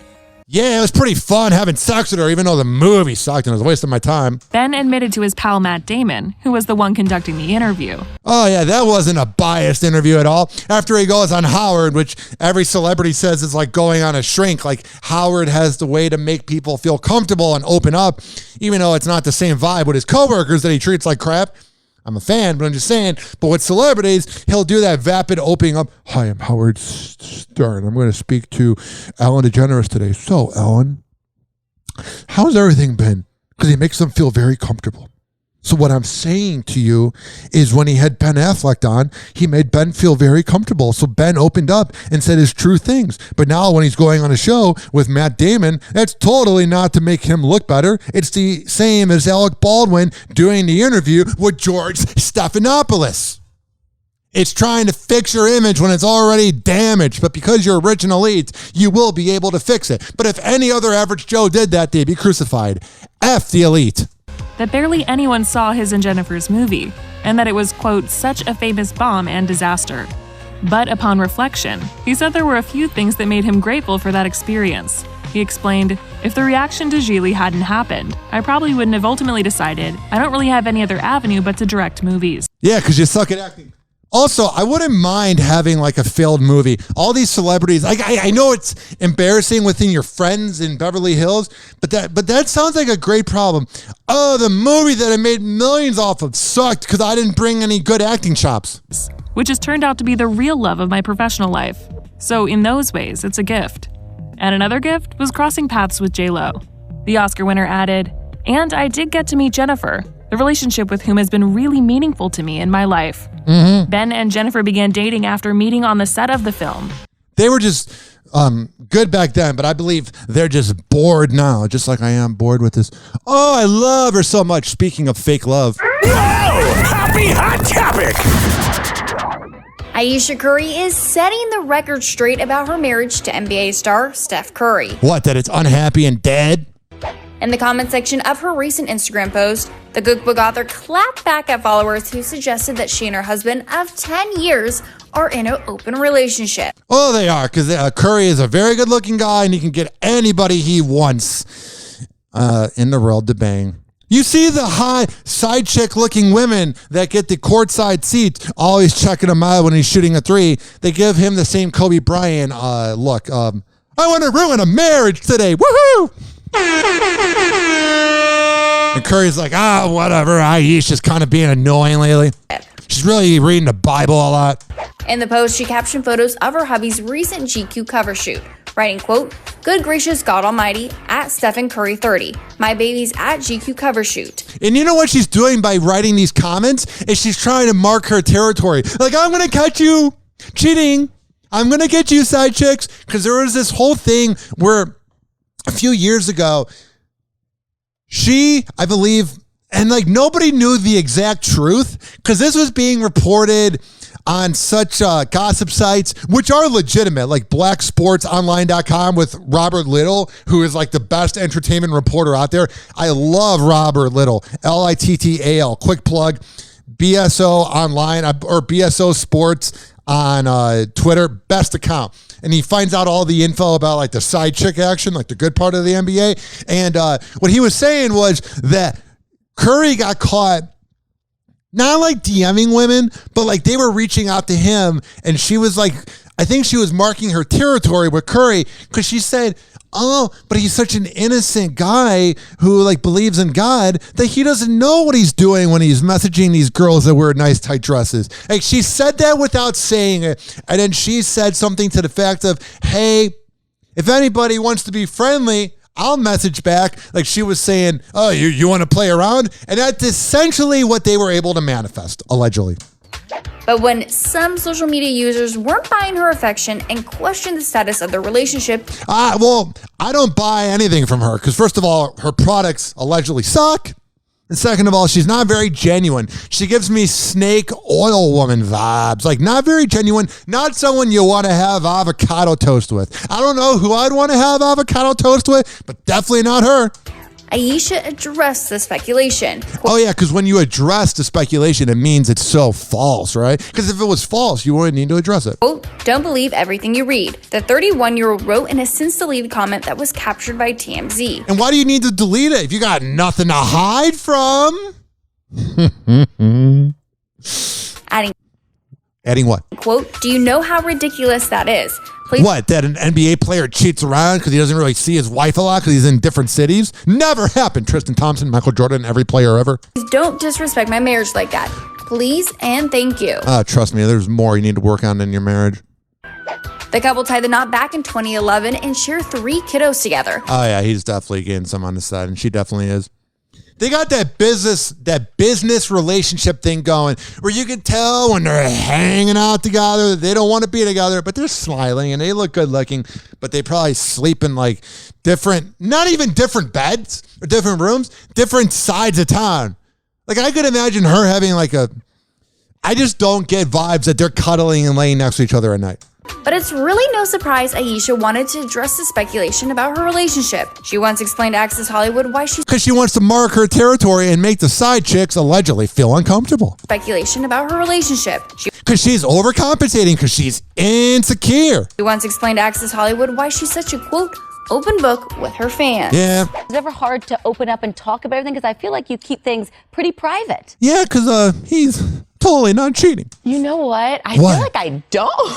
Yeah, it was pretty fun having sex with her, even though the movie sucked and it was a waste of my time. Ben admitted to his pal Matt Damon, who was the one conducting the interview. Oh yeah, that wasn't a biased interview at all. After he goes on Howard, which every celebrity says is like going on a shrink, like Howard has the way to make people feel comfortable and open up, even though it's not the same vibe with his coworkers that he treats like crap. I'm a fan, but I'm just saying. But with celebrities, he'll do that vapid opening up. Hi, I'm Howard Stern. I'm going to speak to Ellen DeGeneres today. So, Ellen, how's everything been? Because he makes them feel very comfortable. So what I'm saying to you is when he had Ben Affleck on, he made Ben feel very comfortable. So Ben opened up and said his true things. But now when he's going on a show with Matt Damon, that's totally not to make him look better. It's the same as Alec Baldwin doing the interview with George Stephanopoulos. It's trying to fix your image when it's already damaged. But because you're rich and elite, you will be able to fix it. But if any other average Joe did that, they'd be crucified. F the elite. That barely anyone saw his and Jennifer's movie, and that it was, quote, such a famous bomb and disaster. But upon reflection, he said there were a few things that made him grateful for that experience. He explained, "If the reaction to Gigli hadn't happened, I probably wouldn't have ultimately decided I don't really have any other avenue but to direct movies." Yeah, because you suck at acting. Also, I wouldn't mind having like a failed movie. All these celebrities, I know it's embarrassing within your friends in Beverly Hills, but that sounds like a great problem. Oh, the movie that I made millions off of sucked because I didn't bring any good acting chops. Which has turned out to be the real love of my professional life. So in those ways, it's a gift. And another gift was crossing paths with J-Lo. The Oscar winner added, "And I did get to meet Jennifer, the relationship with whom has been really meaningful to me in my life." Mm-hmm. Ben and Jennifer began dating after meeting on the set of the film. They were just good back then, but I believe they're just bored now, just like I am bored with this. Oh, I love her so much. Speaking of fake love. Whoa! Happy hot topic! Ayesha Curry is setting the record straight about her marriage to NBA star Steph Curry. What, that it's unhappy and dead? In the comment section of her recent Instagram post, the cookbook author clapped back at followers who suggested that she and her husband of 10 years are in an open relationship. Oh, they are, because Curry is a very good-looking guy, and he can get anybody he wants in the world to bang. You see the high side chick looking women that get the courtside seats, always checking him out when he's shooting a three. They give him the same Kobe Bryant look. I want to ruin a marriage today. Woohoo! And Curry's like, whatever. Ayesha's kind of being annoying lately. She's really reading the Bible a lot. In the post, she captioned photos of her hubby's recent GQ cover shoot, writing, quote, "Good gracious God Almighty, at Stephen Curry 30. My baby's at GQ cover shoot." And you know what she's doing by writing these comments? Is she's trying to mark her territory. Like, I'm going to catch you cheating. I'm going to get you side chicks. Because there was this whole thing where a few years ago, she, I believe, and like nobody knew the exact truth because this was being reported on such gossip sites, which are legitimate, like blacksportsonline.com with Robert Little, who is like the best entertainment reporter out there. I love Robert Little, Littal, quick plug, BSO online or BSO Sports on Twitter, best account. And he finds out all the info about like the side chick action, like the good part of the NBA. And what he was saying was that Curry got caught not like DMing women, but like they were reaching out to him. And she was like, I think she was marking her territory with Curry because she said, oh, but he's such an innocent guy who like believes in God that he doesn't know what he's doing when he's messaging these girls that wear nice tight dresses. Like she said that without saying it. And then she said something to the fact of, hey, if anybody wants to be friendly, I'll message back. Like she was saying, oh, you want to play around? And that's essentially what they were able to manifest, allegedly. But when some social media users weren't buying her affection and questioned the status of their relationship. Well, I don't buy anything from her because first of all, her products allegedly suck. And second of all, she's not very genuine. She gives me snake oil woman vibes. Like not very genuine, not someone you want to have avocado toast with. I don't know who I'd want to have avocado toast with, but definitely not her. Ayesha addressed the speculation. Oh, yeah, because when you address the speculation, it means it's so false, right? Because if it was false, you wouldn't need to address it. Quote, "Don't believe everything you read," the 31-year-old wrote in a since-deleted comment that was captured by TMZ. And why do you need to delete it if you got nothing to hide from? Adding what? Quote, "Do you know how ridiculous that is? Please." What, that an NBA player cheats around because he doesn't really see his wife a lot because he's in different cities? Never happened. Tristan Thompson, Michael Jordan, every player ever. "Don't disrespect my marriage like that. Please and thank you." Trust me, there's more you need to work on in your marriage. The couple tied the knot back in 2011 and share 3 kiddos together. Oh, yeah, he's definitely getting some on the side, and she definitely is. They got that business relationship thing going where you can tell when they're hanging out together that they don't want to be together, but they're smiling and they look good looking, but they probably sleep in like different, not even different beds or different rooms, different sides of town. Like I could imagine her having like I just don't get vibes that they're cuddling and laying next to each other at night. But it's really no surprise Ayesha wanted to address the speculation about her relationship. She once explained to Access Hollywood why she... Because she wants to mark her territory and make the side chicks allegedly feel uncomfortable. Speculation about her relationship. Because she's overcompensating because she's insecure. He once explained to Access Hollywood why she's such a, quote, open book with her fans. Yeah. It's never hard to open up and talk about everything because I feel like you keep things pretty private. Yeah, because he's totally not cheating. You know what? I feel like I don't.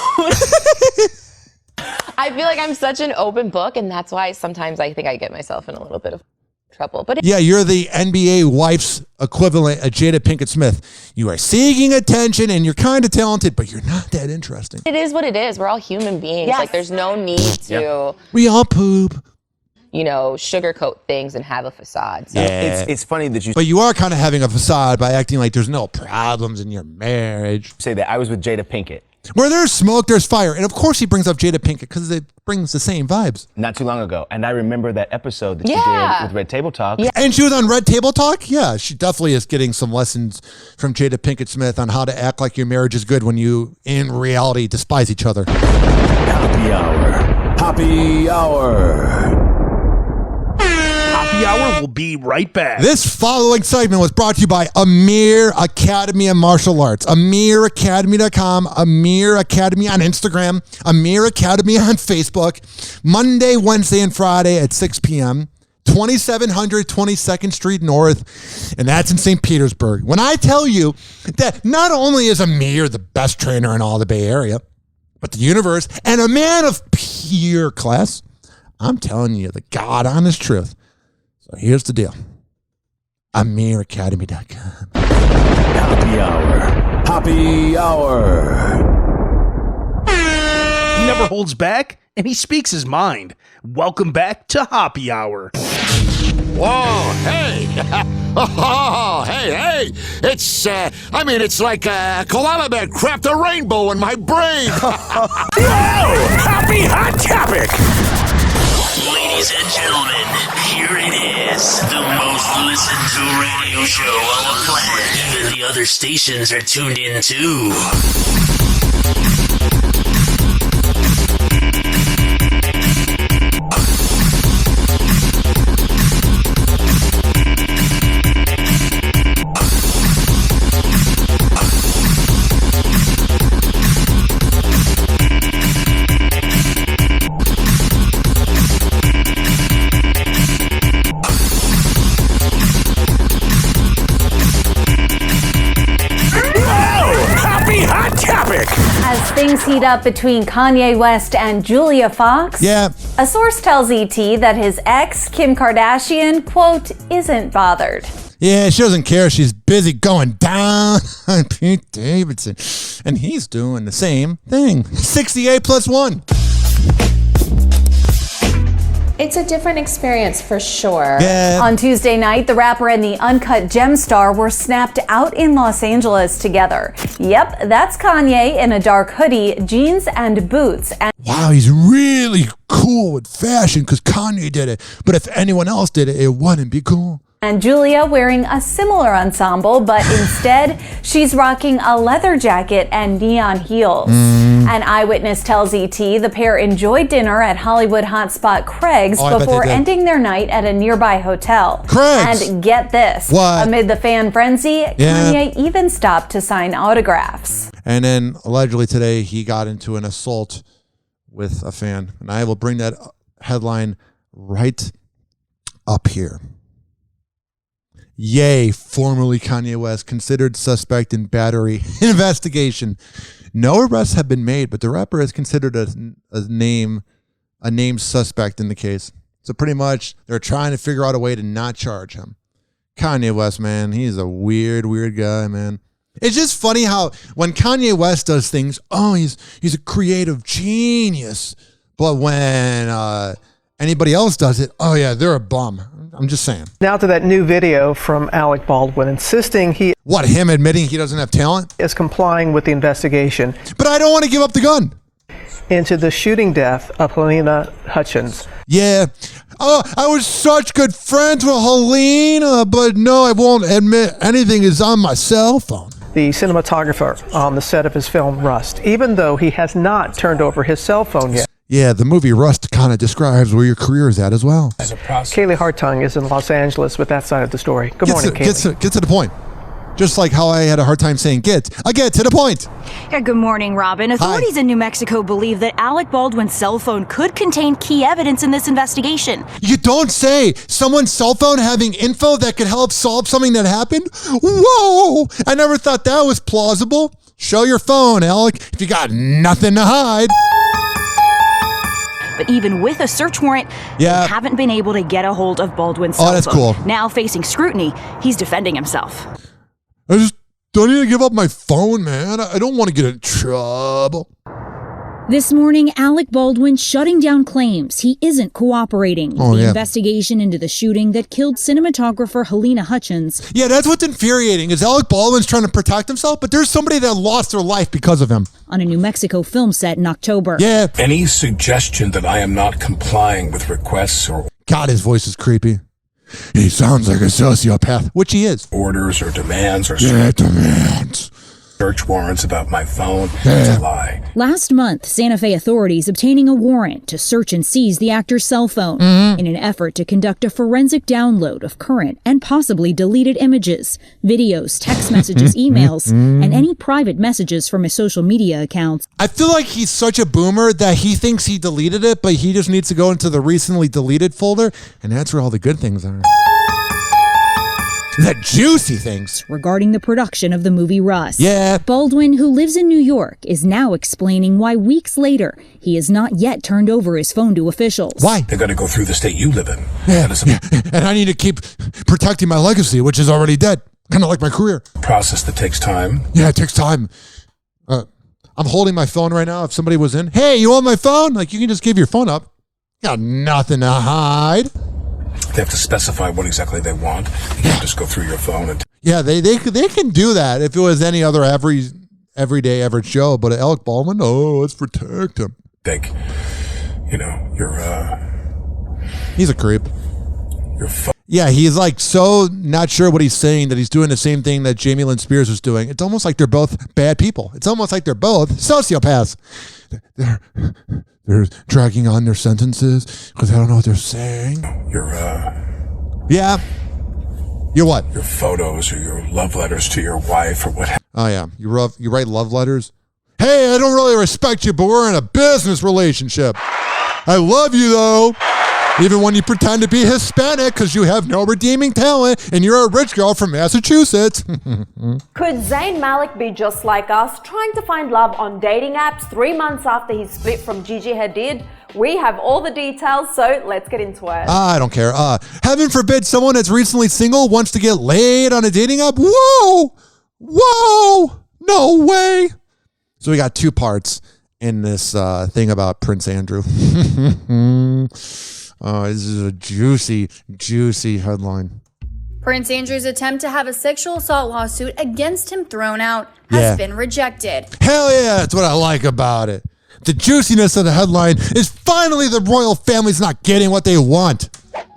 I feel like I'm such an open book, and that's why sometimes I think I get myself in a little bit of trouble. But yeah, you're the NBA wife's equivalent of Jada Pinkett Smith. You are seeking attention, and you're kind of talented, but you're not that interesting. it is what it is. We're all human beings. Yes. Like, there's no need to, We all poop. sugarcoat things and have a facade. So. Yeah. It's funny that you But you are kind of having a facade by acting like there's no problems in your marriage. say that. I was with Jada Pinkett Where there's smoke, there's fire. And of course he brings up Jada Pinkett because it brings the same vibes. not too long ago, and I remember that episode that you Yeah. did with Red Table Talk. And she was on Red Table Talk? Yeah, she definitely is getting some lessons from Jada Pinkett Smith on how to act like your marriage is good when you, in reality, despise each other. Happy Hour. Happy Hour. Happy Hour will be right back. This following segment was brought to you by Amir Academy of Martial Arts. AmirAcademy.com, Amir Academy on Instagram, Amir Academy on Facebook, Monday, Wednesday, and Friday at 6 p.m., 2700 22nd Street North, and that's in St. Petersburg. When I tell you that not only is Amir the best trainer in all the Bay Area, but the universe, and a man of pure class, I'm telling you the God honest truth. So here's the deal. AmirAcademy.com. Happy Hour. Happy Hour. He never holds back, and he speaks his mind. Welcome back to Hoppe Hour. Whoa, hey. Oh, hey. It's, it's like a koala bear crapped a rainbow in my brain. Whoa! Happy Hot Topic! Ladies and gentlemen, here it is. The most listened to radio show on the planet. Even the other stations are tuned in too. As things heat up between Kanye West and Julia Fox, a source tells ET that his ex, Kim Kardashian, quote, isn't bothered. Yeah, she doesn't care. She's busy going down on Pete Davidson. And he's doing the same thing. 68 plus 1. It's a different experience for sure. Yeah. On Tuesday night, the rapper and the Uncut Gem star were snapped out in Los Angeles together. Yep, that's Kanye in a dark hoodie, jeans, and boots. And Wow, he's really cool with fashion because Kanye did it. But if anyone else did it, it wouldn't be cool. And Julia wearing a similar ensemble, but instead, she's rocking a leather jacket and neon heels. An eyewitness tells ET the pair enjoyed dinner at Hollywood hotspot Craig's before ending their night at a nearby hotel. Craig's? And get this, What? amid the fan frenzy, Kanye even stopped to sign autographs. And then allegedly today, he got into an assault with a fan. And I will bring that headline right up here. Yay, formerly Kanye West, considered suspect in battery investigation. No arrests have been made, but the rapper is considered a named suspect in the case. So pretty much they're trying to figure out a way to not charge him. Kanye West, man, he's a weird guy, man. It's just funny how when Kanye West does things, he's a creative genius. But when anybody else does it, they're a bum. I'm just saying. Now to that new video from Alec Baldwin insisting he... What, him admitting he doesn't have talent? ...is complying with the investigation. But I don't want to give up the gun. Into the shooting death of Helena Hutchins. Yeah. Oh, I was such good friends with Helena, but no, I won't admit anything is on my cell phone. The cinematographer on the set of his film Rust, even though he has not turned over his cell phone yet. Yeah, the movie Rust kind of describes where your career is at as well. Kaylee Hartung is in Los Angeles with that side of the story. Good morning, Kaylee. Get to the point. Just like how I had a hard time saying get. I get to the point. Yeah, good morning, Robin. Authorities in New Mexico believe that Alec Baldwin's cell phone could contain key evidence in this investigation. You don't say. Someone's cell phone having info that could help solve something that happened? Whoa! I never thought that was plausible. Show your phone, Alec, if you got nothing to hide. But even with a search warrant, they haven't been able to get a hold of Baldwin's cell phone. That's cool. Now facing scrutiny, he's defending himself. I just don't need to give up my phone, man. I don't want to get in trouble. This morning, Alec Baldwin shutting down claims he isn't cooperating with the investigation into the shooting that killed cinematographer Helena Hutchins. Yeah, that's what's infuriating, is Alec Baldwin's trying to protect himself, but there's somebody that lost their life because of him. On a New Mexico film set in October. Yeah. Any suggestion that I am not complying with requests or... God, his voice is creepy. He sounds like a sociopath, which he is. Orders or demands or... demands. Search warrants about my phone. It's a lie. Last month, Santa Fe authorities obtaining a warrant to search and seize the actor's cell phone in an effort to conduct a forensic download of current and possibly deleted images, videos, text messages, emails, and any private messages from his social media accounts. I feel like he's such a boomer that he thinks he deleted it, but he just needs to go into the recently deleted folder, and that's where all the good things are. The juicy things. Regarding the production of the movie Rust. Yeah. Baldwin, who lives in New York, is now explaining why weeks later he has not yet turned over his phone to officials. Why? They got to go through the state you live in. Yeah. And I need to keep protecting my legacy, which is already dead. Kind of like my career. Process that takes time. Yeah, it takes time. I'm holding my phone right now. If somebody was in, hey, you want my phone? Like, you can just give your phone up. Got nothing to hide. They have to specify what exactly they want. You can't just go through your phone and... Yeah, they can do that if it was any other everyday average Joe, but Alec Baldwin, let's protect him. Think, he's a creep. You're yeah, he's like so not sure what he's saying that he's doing the same thing that Jamie Lynn Spears was doing. It's almost like they're both bad people. It's almost like they're both sociopaths. They're dragging on their sentences because they don't know what they're saying. Yeah. Your what? Your photos or your love letters to your wife or what? Oh, yeah. You write love letters? Hey, I don't really respect you, but we're in a business relationship. I love you, though. Even when you pretend to be Hispanic because you have no redeeming talent and you're a rich girl from Massachusetts. Could Zayn Malik be just like us, trying to find love on dating apps 3 months after he split from Gigi Hadid? We have all the details, so let's get into it. I don't care. Heaven forbid someone that's recently single wants to get laid on a dating app. Whoa! No way! So we got 2 parts in this thing about Prince Andrew. This is a juicy headline. Prince Andrew's attempt to have a sexual assault lawsuit against him thrown out has been rejected. Hell yeah, that's what I like about it. The juiciness of the headline is finally the royal family's not getting what they want.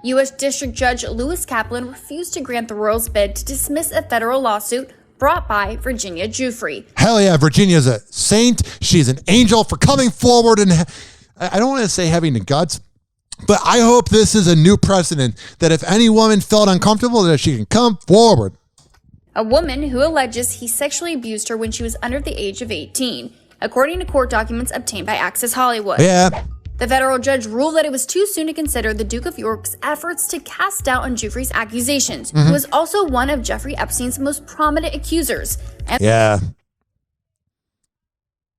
U.S. District Judge Lewis Kaplan refused to grant the royals' bid to dismiss a federal lawsuit brought by Virginia Giuffre. Hell yeah, Virginia's a saint. She's an angel for coming forward and I don't want to say having the guts, but I hope this is a new precedent that if any woman felt uncomfortable, that she can come forward. A woman who alleges he sexually abused her when she was under the age of 18, according to court documents obtained by Access Hollywood. Yeah. The federal judge ruled that it was too soon to consider the Duke of York's efforts to cast doubt on Giuffre's accusations, who was also one of Jeffrey Epstein's most prominent accusers. Yeah.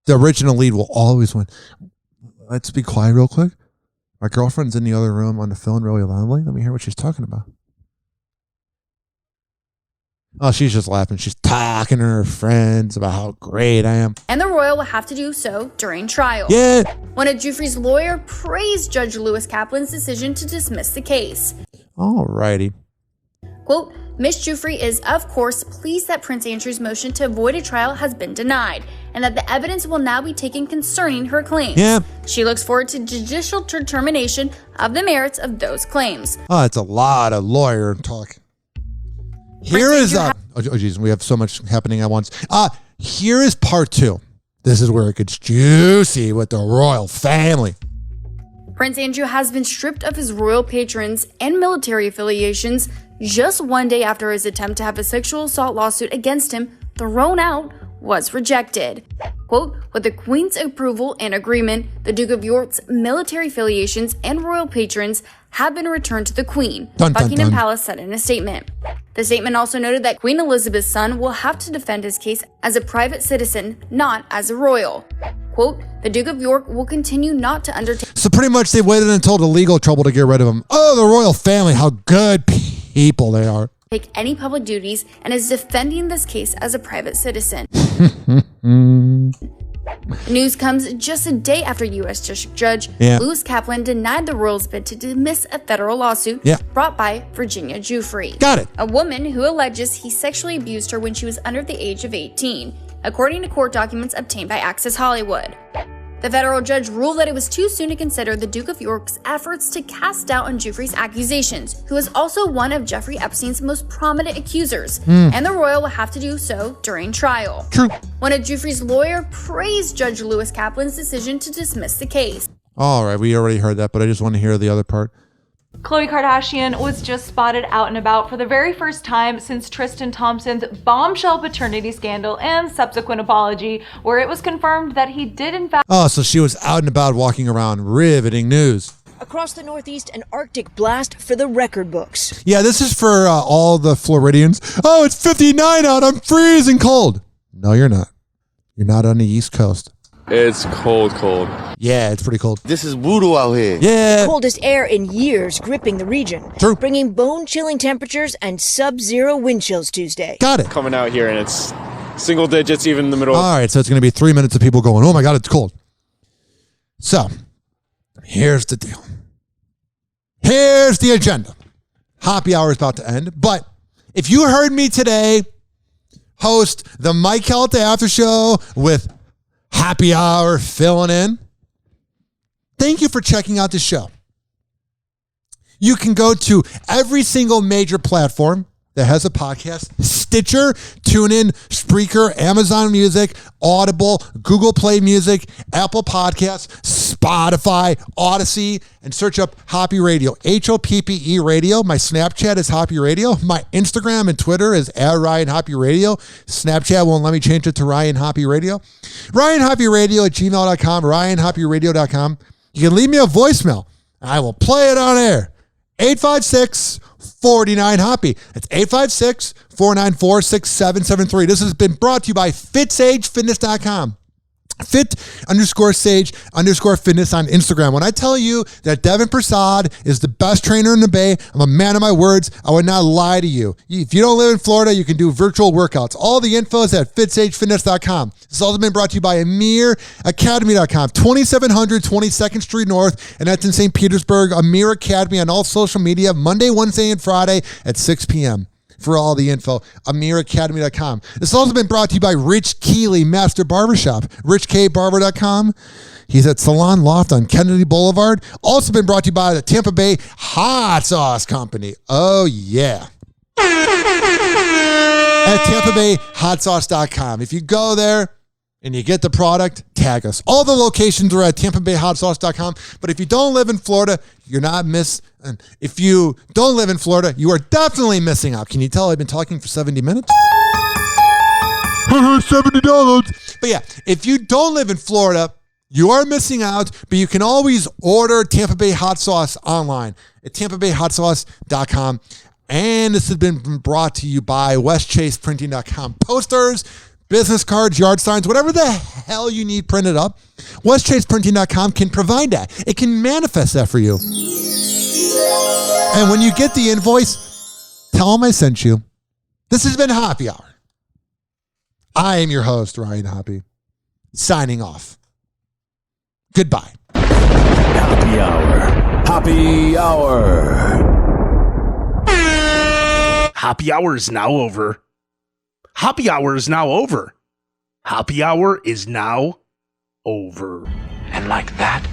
The original lead will always win. Let's be quiet real quick. My girlfriend's in the other room on the phone really loudly. Let me hear what she's talking about. Oh, she's just laughing. She's talking to her friends about how great I am. And the royal will have to do so during trial. Yeah. One of Giuffre's lawyer praised Judge Lewis Kaplan's decision to dismiss the case. Alrighty. Quote, Ms. Giuffre is, of course, pleased that Prince Andrew's motion to avoid a trial has been denied, and that the evidence will now be taken concerning her claims. Yeah. She looks forward to judicial determination of the merits of those claims. Oh, it's a lot of lawyer talk. Here is geez, we have so much happening at once. Here is part 2. This is where it gets juicy with the royal family. Prince Andrew has been stripped of his royal patrons and military affiliations just one day after his attempt to have a sexual assault lawsuit against him thrown out was rejected. Quote, with the Queen's approval and agreement, the Duke of York's military affiliations and royal patrons have been returned to the Queen, Buckingham Palace said in a statement. The statement also noted that Queen Elizabeth's son will have to defend his case as a private citizen, not as a royal. Quote, the Duke of York will continue not to undertake... So pretty much they waited until the legal trouble to get rid of him. Oh, the royal family, how good people they are. ...take any public duties and is defending this case as a private citizen. The news comes just a day after U.S. District Judge Lewis Kaplan denied the royals' bid to dismiss a federal lawsuit brought by Virginia Giuffre. Got it. A woman who alleges he sexually abused her when she was under the age of 18, according to court documents obtained by Access Hollywood. The federal judge ruled that it was too soon to consider the Duke of York's efforts to cast doubt on Giuffre's accusations, who is also one of Jeffrey Epstein's most prominent accusers, and the royal will have to do so during trial. True. One of Giuffre's lawyers praised Judge Lewis Kaplan's decision to dismiss the case. All right, we already heard that, but I just want to hear the other part. Khloe Kardashian was just spotted out and about for the very first time since Tristan Thompson's bombshell paternity scandal and subsequent apology, where it was confirmed that he did in fact... Oh, so she was out and about walking around. Riveting news. Across the Northeast, an Arctic blast for the record books. Yeah, this is for all the Floridians. Oh, it's 59 out. I'm freezing cold. No, you're not. You're not on the East Coast. It's cold. Yeah, it's pretty cold. This is voodoo out here. Yeah. Coldest air in years gripping the region. True. Bringing bone-chilling temperatures and sub-zero wind chills Tuesday. Got it. Coming out here and it's single digits even in the middle. All right, so it's going to be 3 minutes of people going, oh my God, it's cold. So, here's the deal. Here's the agenda. Happy hour is about to end, but if you heard me today host the Mike Helta After Show with Happy Hour filling in, thank you for checking out the show. You can go to every single major platform that has a podcast: Stitcher, TuneIn, Spreaker, Amazon Music, Audible, Google Play Music, Apple Podcasts, Spotify, Odyssey, and search up Hoppe Radio, Hoppe Radio. My Snapchat is Hoppe Radio. My Instagram and Twitter is @Ryan Hoppe Radio. Snapchat won't let me change it to Ryan Hoppe Radio. Ryan Hoppe Radio @gmail.com, RyanHoppeRadio.com. You can leave me a voicemail. I will play it on air. 856-49-HOPPE. That's 856-494-6773. This has been brought to you by FitSageFitness.com. Fit_Sage_Fitness on Instagram. When I tell you that Devin Prasad is the best trainer in the Bay, I'm a man of my words. I would not lie to you. If you don't live in Florida, you can do virtual workouts. All the info is at FitSageFitness.com. This has also been brought to you by AmirAcademy.com, 2700 22nd Street North, and that's in St. Petersburg. Amir Academy on all social media, Monday, Wednesday, and Friday at 6 p.m. For all the info, AmirAcademy.com. This has also been brought to you by Rich Keeley Master Barbershop, RichKBarber.com. He's at Salon Loft on Kennedy Boulevard. Also been brought to you by the Tampa Bay Hot Sauce Company. Oh, yeah. At TampaBayHotSauce.com. If you go there and you get the product, tag us. All the locations are at TampaBayHotSauce.com. But if you don't live in Florida, you're not if you don't live in Florida, you are definitely missing out. Can you tell I've been talking for 70 minutes? 70 downloads. But yeah, if you don't live in Florida, you are missing out, but you can always order Tampa Bay Hot Sauce online at TampaBayHotSauce.com. And this has been brought to you by WestChasePrinting.com. Posters, business cards, yard signs, whatever the hell you need printed up, WestChasePrinting.com can provide that. It can manifest that for you. And when you get the invoice, tell them I sent you. This has been Happy Hour. I am your host, Ryan Hoppe, signing off. Goodbye. Happy Hour. Happy Hour. Happy Hour is now over. Happy Hour is now over. Happy Hour is now over. And like that,